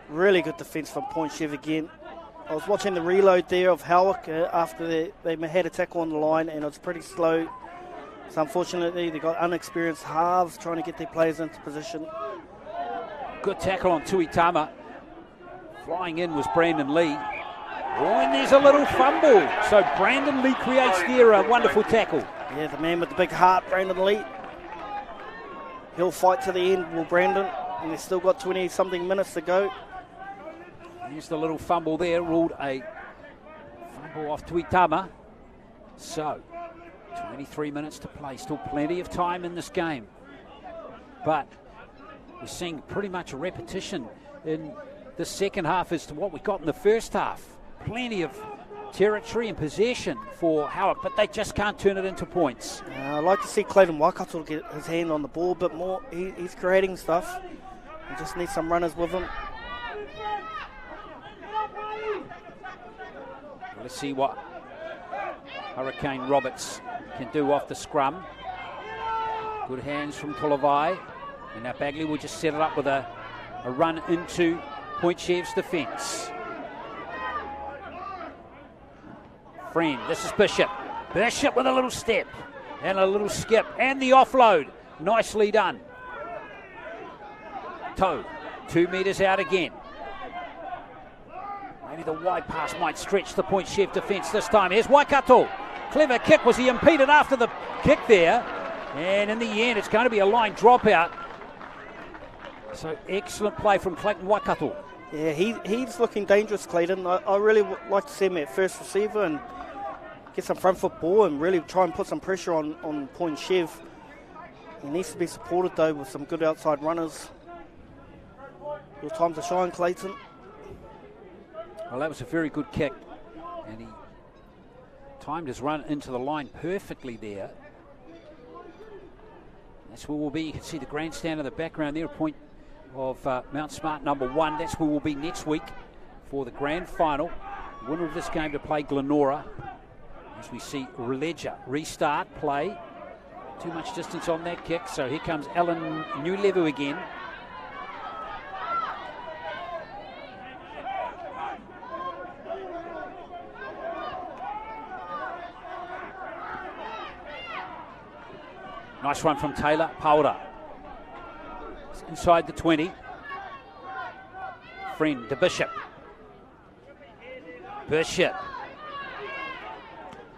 Really good defence from Point Chev again. I was watching the reload there of Howick after they had a tackle on the line, and it was pretty slow. So unfortunately, they got unexperienced halves trying to get their players into position. Good tackle on Tuitama. Flying in was Brandon Lee. Oh, and there's a little fumble. So Brandon Lee creates there a wonderful tackle. Yeah, the man with the big heart, Brandon Lee. He'll fight to the end, will Brandon. And they've still got 20-something minutes to go. Here's the little fumble there, ruled a fumble off Tuitama. So, 23 minutes to play, still plenty of time in this game. But we're seeing pretty much a repetition in the second half as to what we got in the first half. Plenty of territory and possession for Howick, but they just can't turn it into points. I'd like to see Clayton Waikato get his hand on the ball a bit more. He's creating stuff. He just needs some runners with him. Let's see what Hurricane Roberts can do off the scrum. Good hands from Tolavai. And now Bagley will just set it up with a run into Point Chev's defence. Friend, this is Bishop. Bishop with a little step and a little skip and the offload. Nicely done. Toe, 2 metres out again. Maybe the wide pass might stretch the Point Chev defence this time. Here's Waikato. Clever kick. Was he impeded after the kick there? And in the end, it's going to be a line dropout. So excellent play from Clayton Waikato. Yeah, he's looking dangerous, Clayton. I really would like to see him at first receiver and get some front foot ball and really try and put some pressure on Point Chev. He needs to be supported, though, with some good outside runners. Your time to shine, Clayton. Well, that was a very good kick. And he timed his run into the line perfectly there. That's where we'll be. You can see the grandstand in the background there, a point of Mount Smart number 1. That's where we'll be next week for the grand final. The winner of this game to play Glenora. As we see Ledger restart play. Too much distance on that kick. So here comes Alan Newlevu again. Nice run from Taylor. Powder. Inside the 20. Friend to Bishop. Bishop.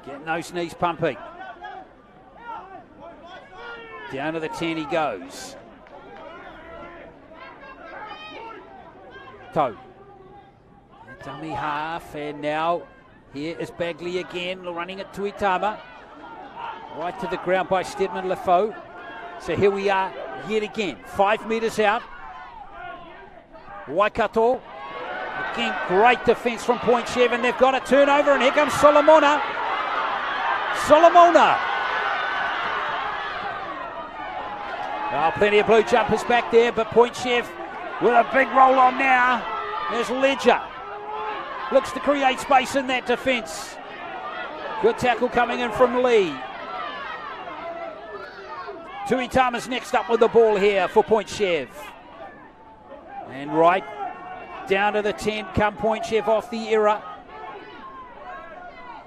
Getting those knees pumping. Down to the 10 he goes. Toe. Dummy half, and now here is Bagley again, running it to Itama. Right to the ground by Stedman Lefoe. So here we are yet again, 5 metres out. Waikato. Again, great defence from Point Chev, and they've got a turnover, and here comes Solomona. Oh, plenty of blue jumpers back there, but Point Chev with a big roll on now. There's Ledger. Looks to create space in that defence. Good tackle coming in from Lee. Tuitama's next up with the ball here for Point Chev. And right down to the 10 come Point Chev off the error.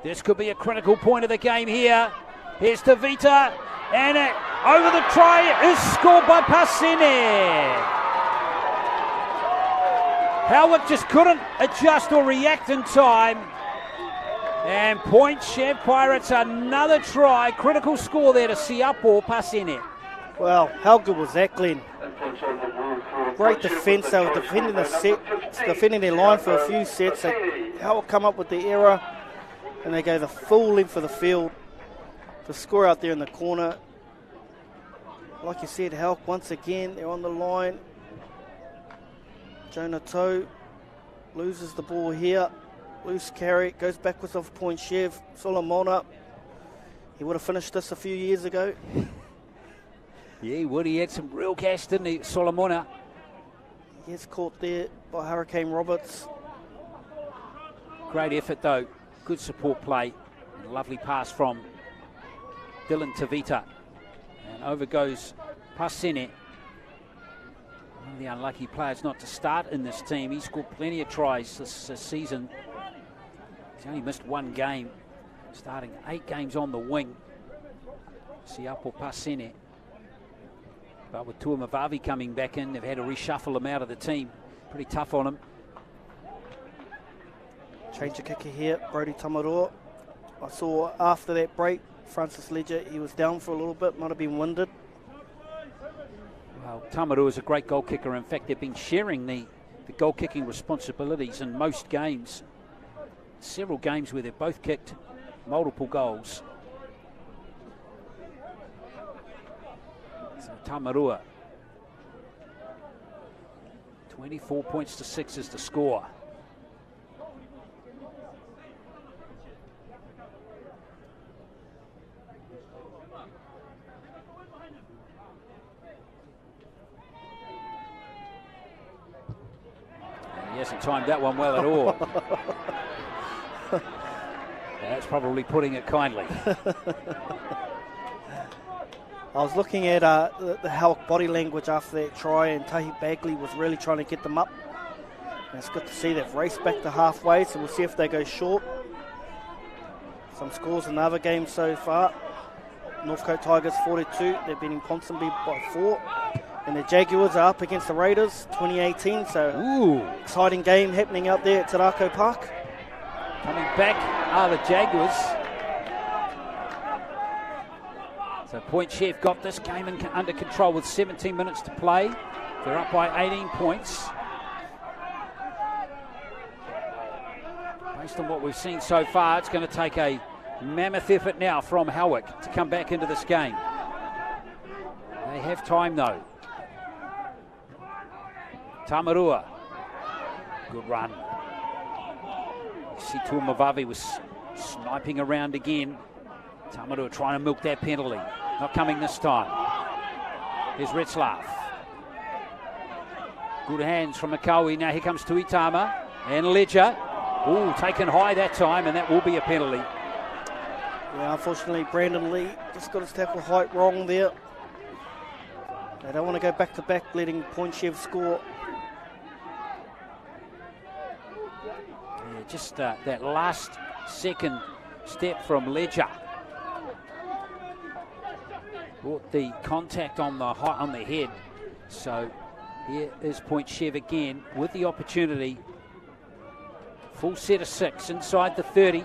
This could be a critical point of the game here. Here's Tavita, and it over the try is scored by Pasene. Howick just couldn't adjust or react in time. And Point Chev Pirates another try. Critical score there to Siapo Pasene. Well, how good was that, Glenn? Great defence. They were defending their line for a few sets. Howick come up with the error, and they go the full length of the field to score out there in the corner. Like you said, Howick once again, they're on the line. Jonah Toe loses the ball here. Loose carry, goes backwards off Point Chev. Solomona, he would have finished this a few years ago. Yeah, he would. He had some real gas, didn't he, Solomona? He gets caught there by Hurricane Roberts. Great effort, though. Good support play. And a lovely pass from Dylan Tavita. And over goes Pasene. One of the unlucky players not to start in this team. He scored plenty of tries this season. He's only missed one game, starting 8 games on the wing. Siapo Pasene. But with Tuamavavi coming back in, they've had to reshuffle him out of the team. Pretty tough on him. Change of kicker here, Brodie Tamaroa. I saw after that break, Francis Ledger, he was down for a little bit, might have been winded. Well, Tamaroa is a great goal kicker. In fact, they've been sharing the goal kicking responsibilities in most games. Several games where they've both kicked multiple goals. So Tamaroa, 24 points to 6 is the score. He hasn't timed that one well at all. That's probably putting it kindly. I was looking at the Howick body language after that try, and Tahi Bagley was really trying to get them up. And it's good to see they've raced back to halfway, so we'll see if they go short. Some scores in the other games so far. Northcote Tigers 42, they've been in Ponsonby by 4. And the Jaguars are up against the Raiders 2018, so exciting game happening out there at Te Rako Park. Coming back are the Jaguars. So Point Chev got this game under control with 17 minutes to play. They're up by 18 points. Based on what we've seen so far, it's going to take a mammoth effort now from Howick to come back into this game. They have time though. Tamarua, good run. You see Tuamavavi was sniping around again. Tamarua trying to milk that penalty. Not coming this time. Here's Retzlaff. Good hands from Makawi. Now here comes Tuitama and Ledger. Ooh, taken high that time, and that will be a penalty. Yeah, unfortunately, Brandon Lee just got his tackle height wrong there. They don't want to go back-to-back, letting Point Chev score. Yeah, just that last second step from Ledger Brought the contact on the head. So here is Point Chev again with the opportunity. Full set of 6 inside the 30.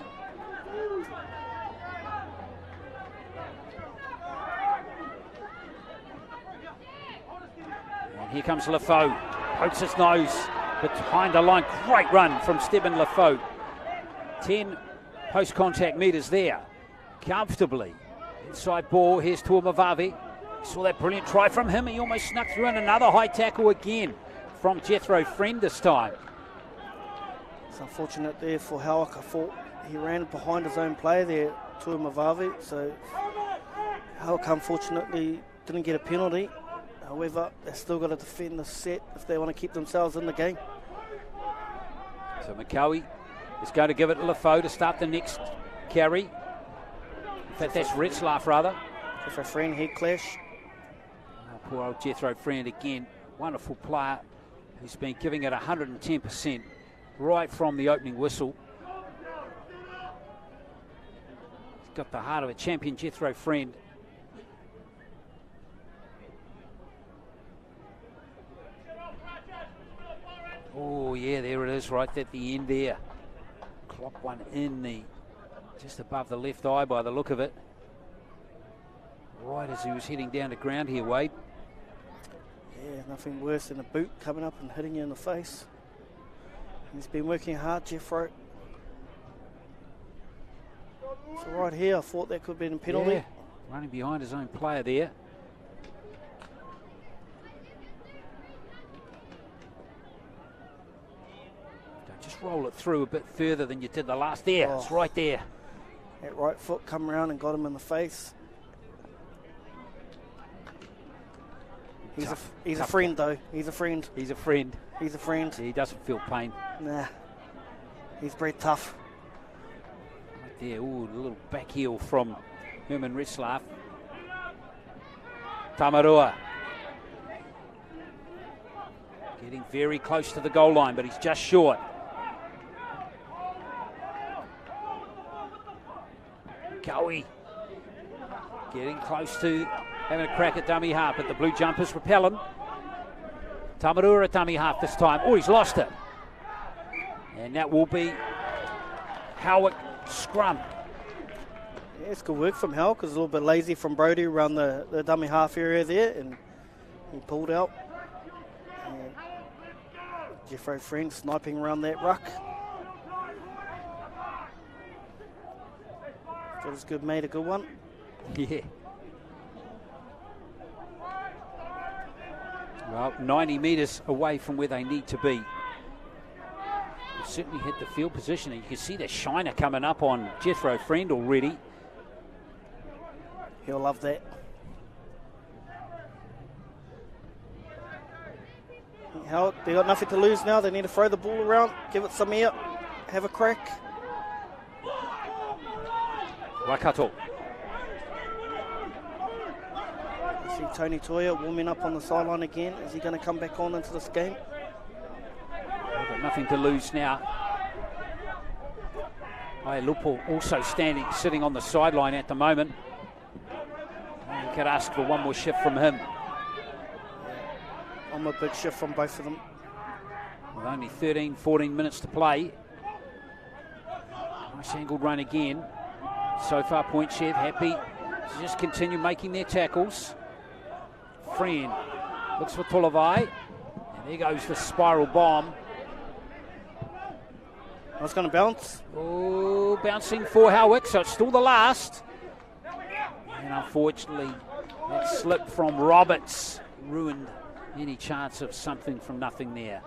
And here comes Lefoe. Pokes his nose behind the line. Great run from Stephen Lefoe. 10 post-contact metres there. Comfortably. Inside ball. Here's Tuamavavi. Saw that brilliant try from him. He almost snuck through, and another high tackle again from Jethro Friend this time. It's unfortunate there for Howick. I thought he ran behind his own player there, Tuamavavi. So Howick unfortunately didn't get a penalty. However, they've still got to defend the set if they want to keep themselves in the game. So McCowie is going to give it to Lefoe to start the next carry. In fact, that's Retzlaff rather. Jethro Friend head clash. Poor old Jethro Friend again. Wonderful player who's been giving it 110% right from the opening whistle. He's got the heart of a champion, Jethro Friend. Oh yeah, there it is right at the end there. Clock one in the just above the left eye by the look of it. Right as he was heading down to ground here, Wade. Yeah, nothing worse than a boot coming up and hitting you in the face. He's been working hard, Jeffro. So right here, I thought that could have been a penalty. Yeah, running behind his own player there. Don't just roll it through a bit further than you did the last there. Oh. It's right there. That right foot come around and got him in the face. He's a friend, though. He's a friend. He's a friend. He's a friend. He doesn't feel pain. Nah. He's very tough. Right there. Ooh, a little back heel from Herman Retzlaff. Tamarua. Getting very close to the goal line, but he's just short. Cowie. Getting close to having a crack at dummy half, but the blue jumpers repel him. Tamarua at dummy half this time. Oh, he's lost it. And that will be Howick scrum. Yeah, it's good work from Howick. It was a little bit lazy from Brody around the dummy half area there, and he pulled out. And Jeffro Friend sniping around that ruck. Got his good mate, a good one. Yeah. Well, 90 metres away from where they need to be. They certainly hit the field position. You can see the shiner coming up on Jethro Friend already. He'll love that. How they got nothing to lose now. They need to throw the ball around, give it some air, have a crack. Waikato. I see Tony Toya warming up on the sideline again. Is he going to come back on into this game? They've got nothing to lose now. Lupo also sitting on the sideline at the moment. You could ask for one more shift from him. I'm a big shift from both of them. With only 13, 14 minutes to play. Nice angled run again. So far, Point Chev happy to just continue making their tackles. Friend looks for Tulavai. And there goes the spiral bomb. I was going to bounce. Oh, bouncing for Howick, so it's still the last. And unfortunately, that slip from Roberts ruined any chance of something from nothing there.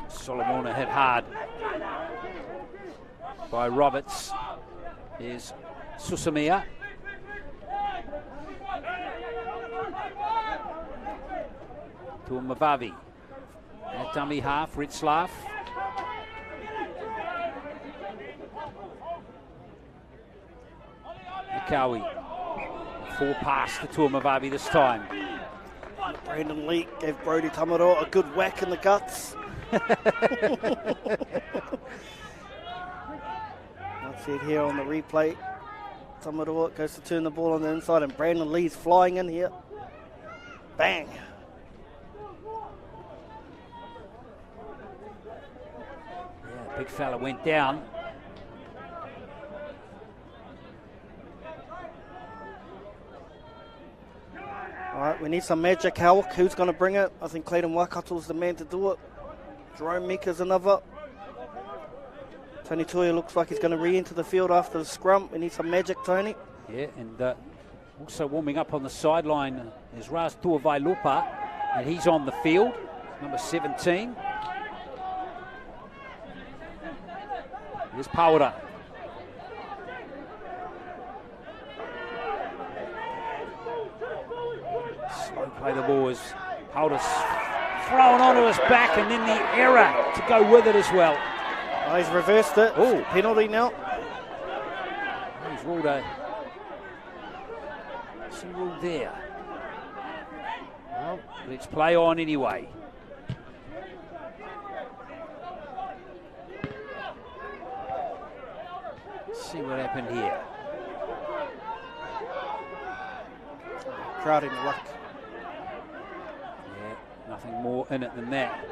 Solomona hit hard by Roberts. Here's Susamia. To Mavavi. At dummy half, Retzlaff. Mikawi. Full pass to Tuamavavi this time. Brandon Lee gave Brodie Tamaroa a good whack in the guts. Let's see it here on the replay. Tamaroa goes to turn the ball on the inside, and Brandon Lee's flying in here. Bang! Yeah, big fella went down. All right, we need some magic. Howick, who's going to bring it? I think Clayton Waikato's the man to do it. Jerome Meeker's another. Tony Tuia looks like he's going to re-enter the field after the scrum. We need some magic, Tony. Yeah, and also warming up on the sideline is Ras Tuavailupa, and he's on the field, number 17. Here's Paura. Slow play the ball as Paura's thrown onto his back, and then the error to go with it as well. Oh, he's reversed it. Oh, penalty now. He's ruled a... What's he ruled there? Well, let's play on anyway. Let's see what happened here. Crowding the ruck. Yeah, nothing more in it than that.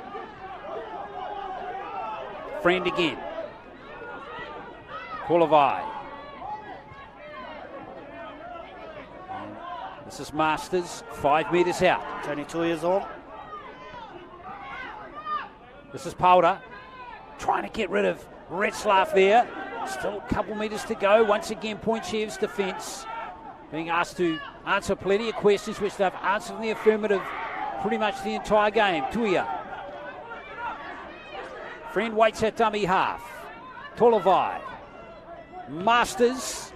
Friend again. Kulavai. This is Masters, 5 metres out. Tony Tuia's on. This is Paura, trying to get rid of Retzlaff there. Still a couple metres to go. Once again, Pointchev's defence being asked to answer plenty of questions, which they've answered in the affirmative pretty much the entire game. Tuia. Friend waits at dummy half. Tolavai. Masters.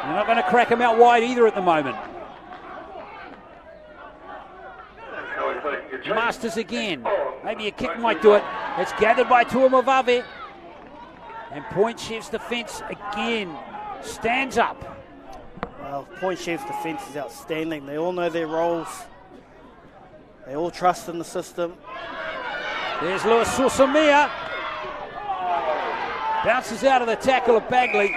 They're not going to crack him out wide either at the moment. Masters again. Maybe a kick might do it. It's gathered by Tuamavave. And Pointchev's defence again stands up. Well, Pointchev's defence is outstanding. They all know their roles. They all trust in the system. There's Lewis Susamia. Bounces out of the tackle of Bagley.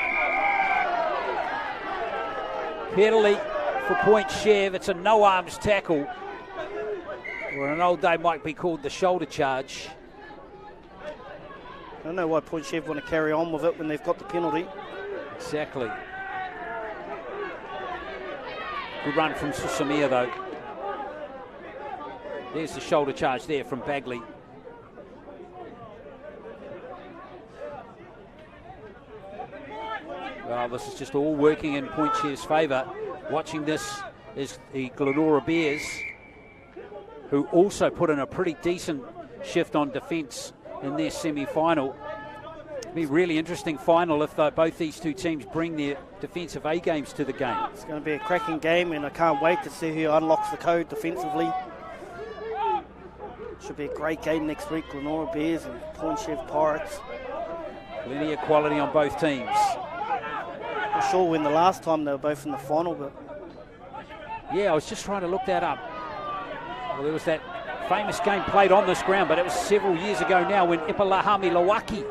Penalty for Pointchev. It's a no-arms tackle. Or an old day might be called the shoulder charge. I don't know why Pointchev want to carry on with it when they've got the penalty. Exactly. Good run from Susamia though. There's the shoulder charge there from Bagley. Well, this is just all working in Pointchev's favour. Watching this is the Glenora Bears, who also put in a pretty decent shift on defence in their semi-final. It'll be a really interesting final if both these two teams bring their defensive A games to the game. It's going to be a cracking game, and I can't wait to see who unlocks the code defensively. Should be a great game next week, Glenora Bears and Pointchev Pirates. Plenty of quality on both teams. Not sure when the last time they were both in the final, but... Yeah, I was just trying to look that up. Well, there was that famous game played on this ground, but it was several years ago now when Ipalahami Lawaki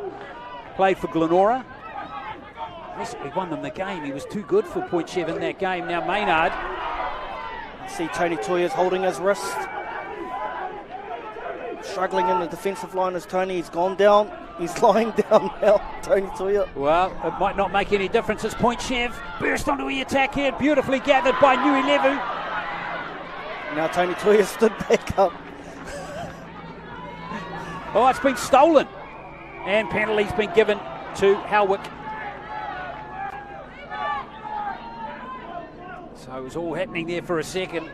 played for Glenora. Basically won them the game. He was too good for Pointchev in that game. Now Maynard. See Tony Tuia's holding his wrist. Struggling in the defensive line as Tony. He's gone down. He's lying down now, Tony Tuia. Well, it might not make any difference as Pointchev burst onto the attack here. Beautifully gathered by Nui Levu. Now Tony Tuia stood back up. Oh, it's been stolen. And penalty's been given to Howick. So it was all happening there for a second.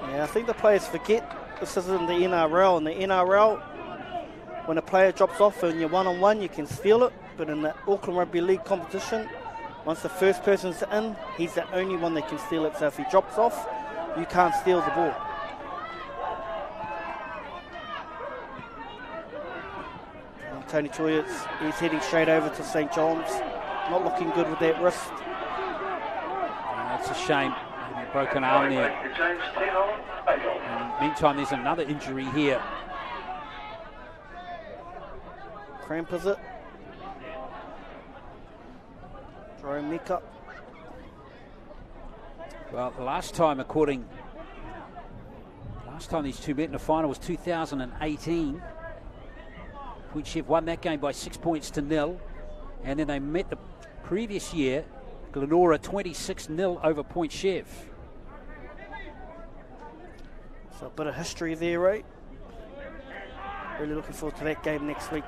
Yeah, I think the players forget this isn't the NRL. In the NRL, when a player drops off and you're one-on-one, you can steal it. But in the Auckland Rugby League competition, once the first person's in, he's the only one that can steal it. So if he drops off, you can't steal the ball. And Tony Tuia, he's heading straight over to St. John's. Not looking good with that wrist. That's a shame. Maybe a broken arm there. James 10 on, 8 on. And meantime, there's another injury here. Cramp, is it? Jerome Mika. Well, the last time these two met in the final was 2018. Point Chev won that game by 6 points to 0. And then they met the previous year, Glenora 26-0 over Point Chev. So a bit of history there, right? Really looking forward to that game next week.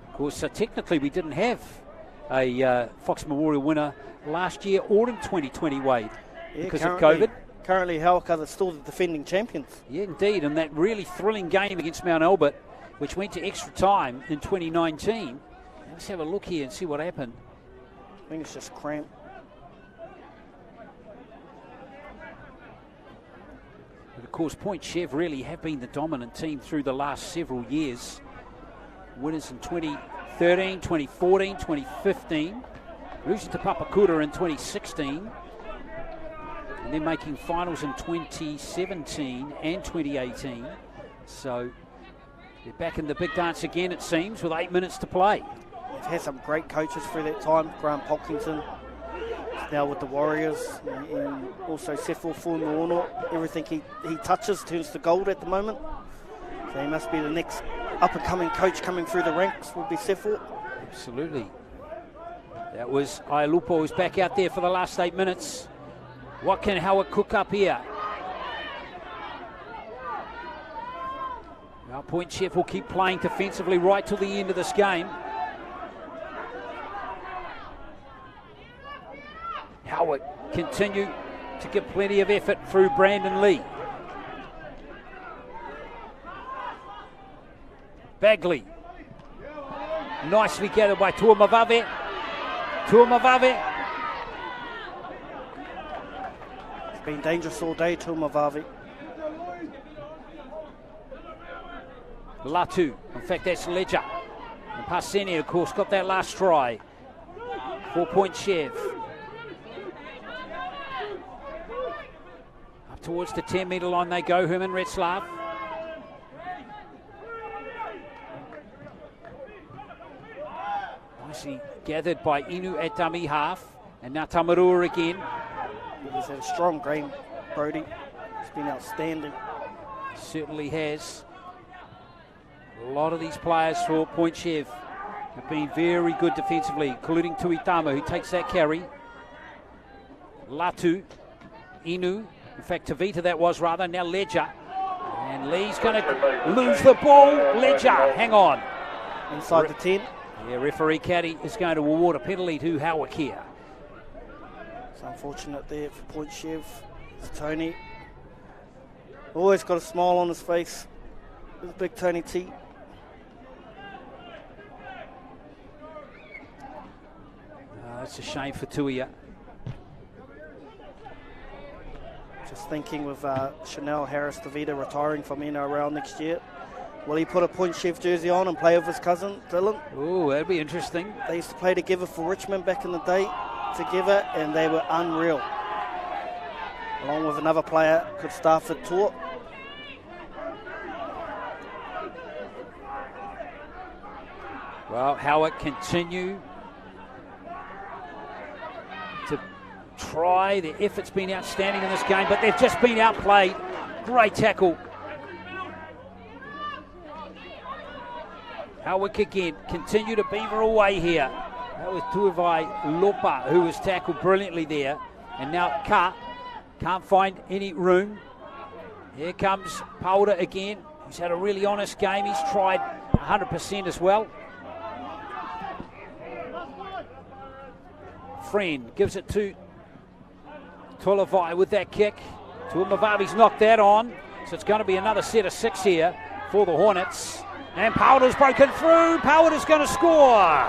Of course, technically we didn't have a Fox Memorial winner last year or in 2020, Wade, because of COVID. Currently, Howick are still the defending champions. Yeah, indeed, and that really thrilling game against Mount Albert, which went to extra time in 2019. Let's have a look here and see what happened. I think it's just cramp. But of course, Point Chev really have been the dominant team through the last several years. Winners in 2013, 2014, 2015. Losing to Papakura in 2016. And then making finals in 2017 and 2018. So they're back in the big dance again, it seems, with 8 minutes to play. They've had some great coaches through that time. Grant Polkington is now with the Warriors. And also Sefo Fuimono. Everything he touches turns to gold at the moment. So he must be the next up-and-coming coach coming through the ranks, would be Sefo. Absolutely. That was Ailupo, who's back out there for the last 8 minutes. What can Howard cook up here? Now Point Chev will keep playing defensively right till the end of this game. Howard continue to give plenty of effort through Brandon Lee. Bagley. Nicely gathered by Tuamavave. It's been dangerous all day, Tuamavave. Latu, in fact that's Ledger. And Parseni, of course, got that last try. 4 Point Chev. Up towards the 10-metre line they go, Herman Retzlaff. Nicely gathered by Inu at dummy half. And now Tamarua again. He's had a strong game, Brody. He's been outstanding. Certainly has. A lot of these players for Point Chev have been very good defensively, including Tuitama, who takes that carry. Latu, Inu, in fact Tavita that was rather, now Ledger. And Lee's going to lose the ball. Ledger, hang on. Inside the 10. Yeah, referee Caddy is going to award a penalty to Howick here. It's unfortunate there for Point Chev. It's Tony. Always got a smile on his face. There's big Tony T. That's a shame for Tuia. Just thinking with Chanel Harris-Tavita retiring from NRL next year. Will he put a Point Chev jersey on and play with his cousin, Dylan? Oh, that'd be interesting. They used to play together for Richmond back in the day, together, and they were unreal. Along with another player, could Starford Tour. Well, Howard continue to try. The effort's been outstanding in this game, but they've just been outplayed. Great tackle. Howick again, continue to beaver away here. That was Tuivai Lopa, who was tackled brilliantly there. And now Ka can't find any room. Here comes Powder again. He's had a really honest game. He's tried 100% as well. Friend gives it to Tulavai with that kick. Tuamavavi's knocked that on. So it's going to be another set of 6 here for the Hornets. And Powder's broken through. Powder's going to score.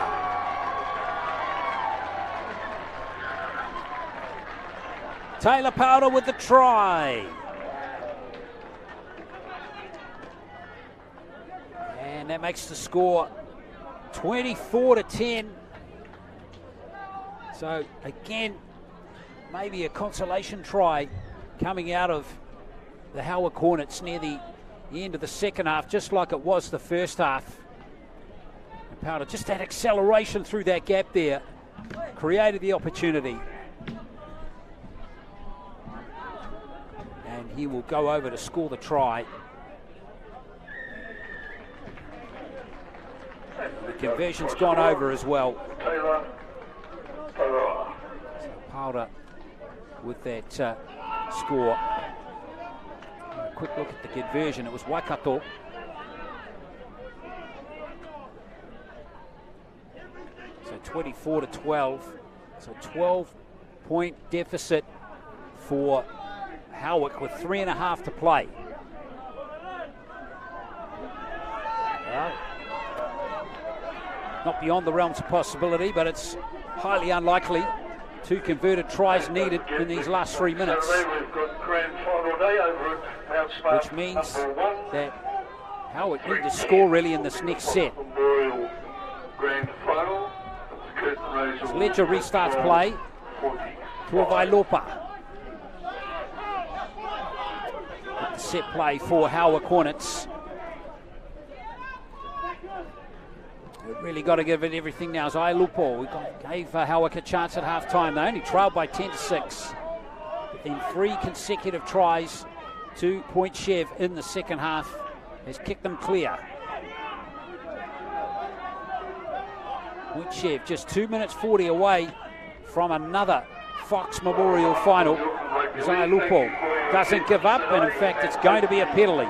Taylor Powder with the try. And that makes the score 24-10 So again, maybe a consolation try coming out of the Howick Hornets near the end of the second half, just like it was the first half. And Powder, just that acceleration through that gap there, created the opportunity. And he will go over to score the try. The conversion's gone over as well. So Powder with that score. A quick look at the conversion. It was Waikato. So 24-12. So 12-point deficit for Howick with 3.5 to play. Not beyond the realms of possibility, but it's highly unlikely. 2 converted tries needed in these last 3 minutes. Which means that Howick need to score really in this next set. As Ledger restarts play, Tuavailopa. The set play for Howick Hornets. We've really got to give it everything now. As Ailupo, we gave Howick a chance at half time. They only trailed by 10-6. But then 3 consecutive tries to Point Chev in the second half has kicked them clear. Point Chev just 2 minutes 40 away from another Fox Memorial final. As Ailupo doesn't give up, and in fact it's going to be a penalty.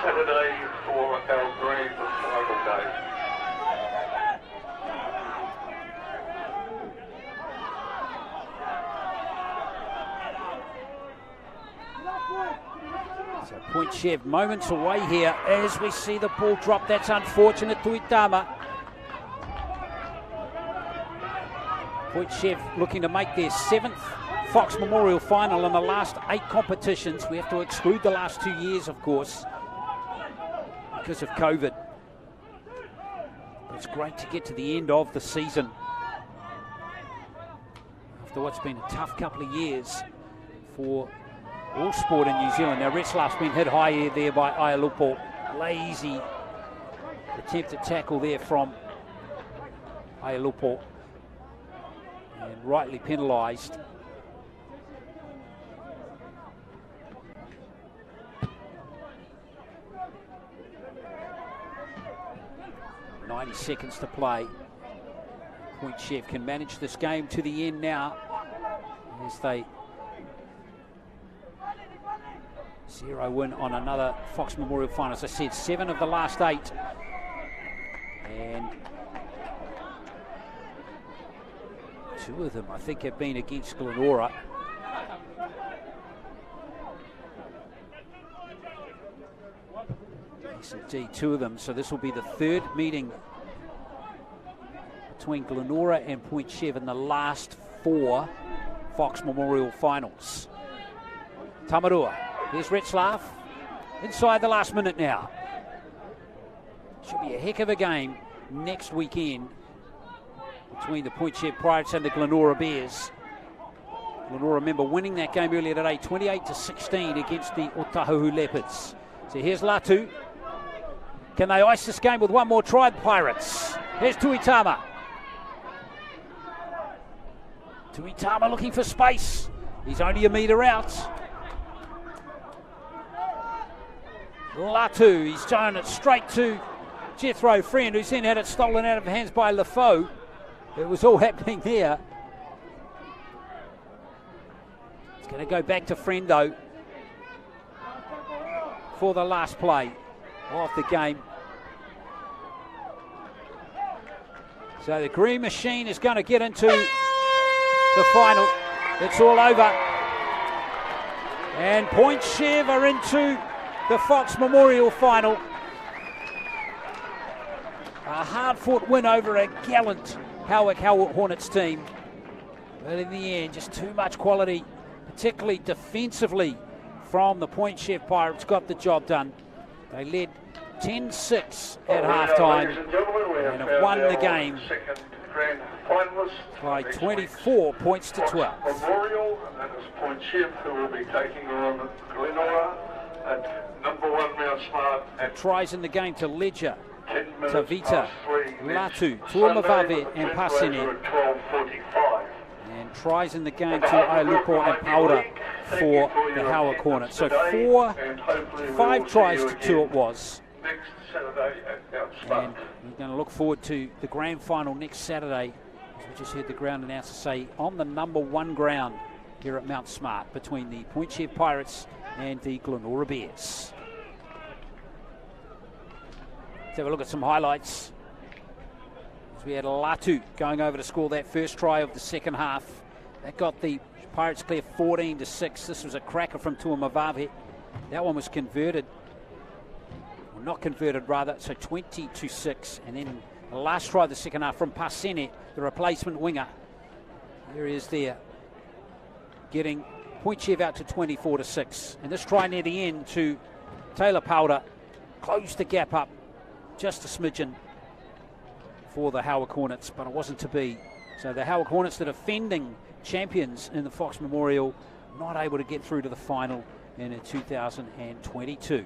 Saturday for our grand final day. So Point Chev moments away here as we see the ball drop. That's unfortunate. Tuitama. Point Chev looking to make their 7th Fox Memorial final in the last 8 competitions. We have to exclude the last 2 years, of course, because of COVID. But it's great to get to the end of the season after what's been a tough couple of years for all sport in New Zealand. Now Retzlaff's been hit high there by Ailupo. Lazy attempted tackle there from Ailupo, and rightly penalised. Seconds to play. Point Chev can manage this game to the end now as they zero in on another Fox Memorial final. As I said, 7 of the last 8, and 2 of them I think have been against Glenora. Yes, indeed, 2 of them. So this will be the 3rd meeting between Glenora and Point Chev in the last 4 Fox Memorial finals. Tamarua, here's Retzlaff, inside the last minute now. Should be a heck of a game next weekend between the Point Chev Pirates and the Glenora Bears. Glenora, remember, winning that game earlier today, 28-16 against the Otahuhu Leopards. So here's Latu. Can they ice this game with one more try, Pirates? Here's Tuitama. Tuitama looking for space. He's only a metre out. Latu, he's thrown it straight to Jethro Friend, who's then had it stolen out of hands by Lefoe. It was all happening there. It's going to go back to Friendo for the last play of the game. So the Green Machine is going to get into the final. It's all over. And Point Chev are into the Fox Memorial final. A hard-fought win over a gallant Howick Hornets team. But in the end, just too much quality, particularly defensively, from the Point Chev Pirates. Got the job done. They led 10-6 at halftime and have won the game by 24 points to 12. Memorial, and that is Point Chev, who will be taking on Glenora at number 1 Mount Smart. And tries in the game to Ledger, 10 minutes Tavita, past 3 Latu, Tuamavave and Pasene. 12:45. And tries in the game to Ailupo and Pauda for the Howick Hornets. So 5 tries to 2 it was. Next Saturday at Mount Smart. And we're going to look forward to the grand final next Saturday. As we just heard the ground announcer say, on the number 1 ground here at Mount Smart between the Point Chev Pirates and the Glenora Bears. Let's have a look at some highlights. As we had Latu going over to score that first try of the second half. That got the Pirates clear 14-6. This was a cracker from Tuamavave. That one was converted. Well, not converted rather, so 20-6. And then the last try of the second half from Pasene, the replacement winger. There he is there, getting Point Chev out to 24-6. And this try near the end to Taylor Powder closed the gap up just a smidgen for the Howick Hornets, but it wasn't to be. So the Howick Hornets, the defending champions in the Fox Memorial, not able to get through to the final in 2022.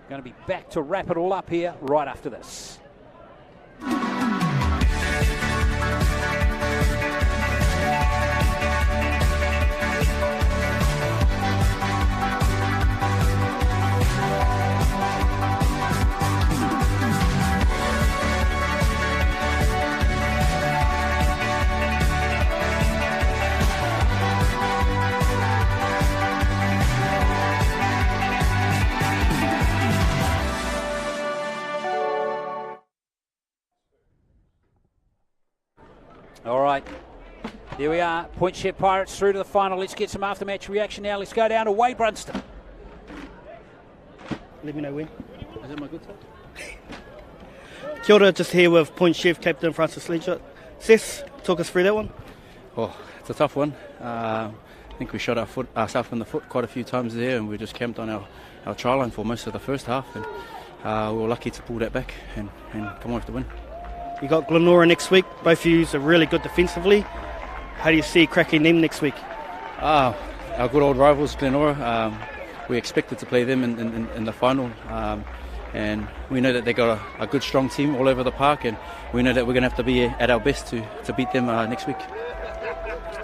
Going to be back to wrap it all up here right after this. All right, there we are. Point Chev Pirates through to the final. Let's get some after-match reaction now. Let's go down to Wade Brunston. Let me know when. Is that my good side? Kia ora, just here with Point Chev captain Francis Ledger. Seth, talk us through that one. Oh, it's a tough one. I think we shot ourselves in the foot quite a few times there, and we just camped on our try line for most of the first half, and we were lucky to pull that back and come off the win. You got Glenora next week. Both of you are really good defensively. How do you see cracking them next week? Our good old rivals, Glenora. We expected to play them in the final, and we know that they got a good, strong team all over the park, and we know that we're going to have to be at our best to beat them next week.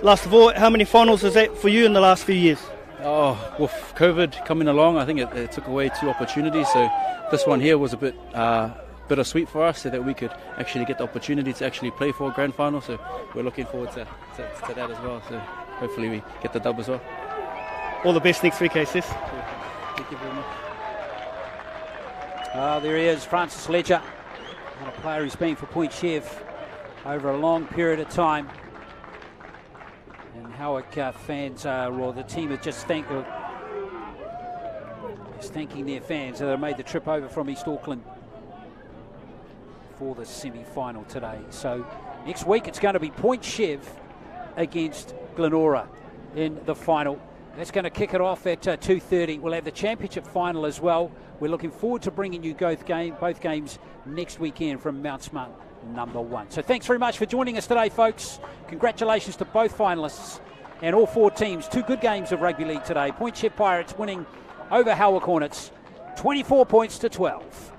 Last of all, how many finals is that for you in the last few years? Oh, with COVID coming along, I think it took away 2 opportunities. So this one here was a bit bittersweet for us, so that we could actually get the opportunity to actually play for a grand final. So we're looking forward to that as well. So hopefully we get the dub as well. All the best next week, Sis. Thank you very much. There he is, Francis Ledger, and a player who's been for Point Chev over a long period of time. And Howick fans, or the team is just thanking their fans that have made the trip over from East Auckland for the semi-final today. So next week it's going to be Point Chev against Glenora in the final. That's going to kick it off at 2:30. We'll have the championship final as well. We're looking forward to bringing you both games next weekend from Mount Smart number 1. So thanks very much for joining us today, folks. Congratulations to both finalists and all 4 teams. 2 good games of rugby league today. Point Chev Pirates winning over Howick Hornets 24 points to 12.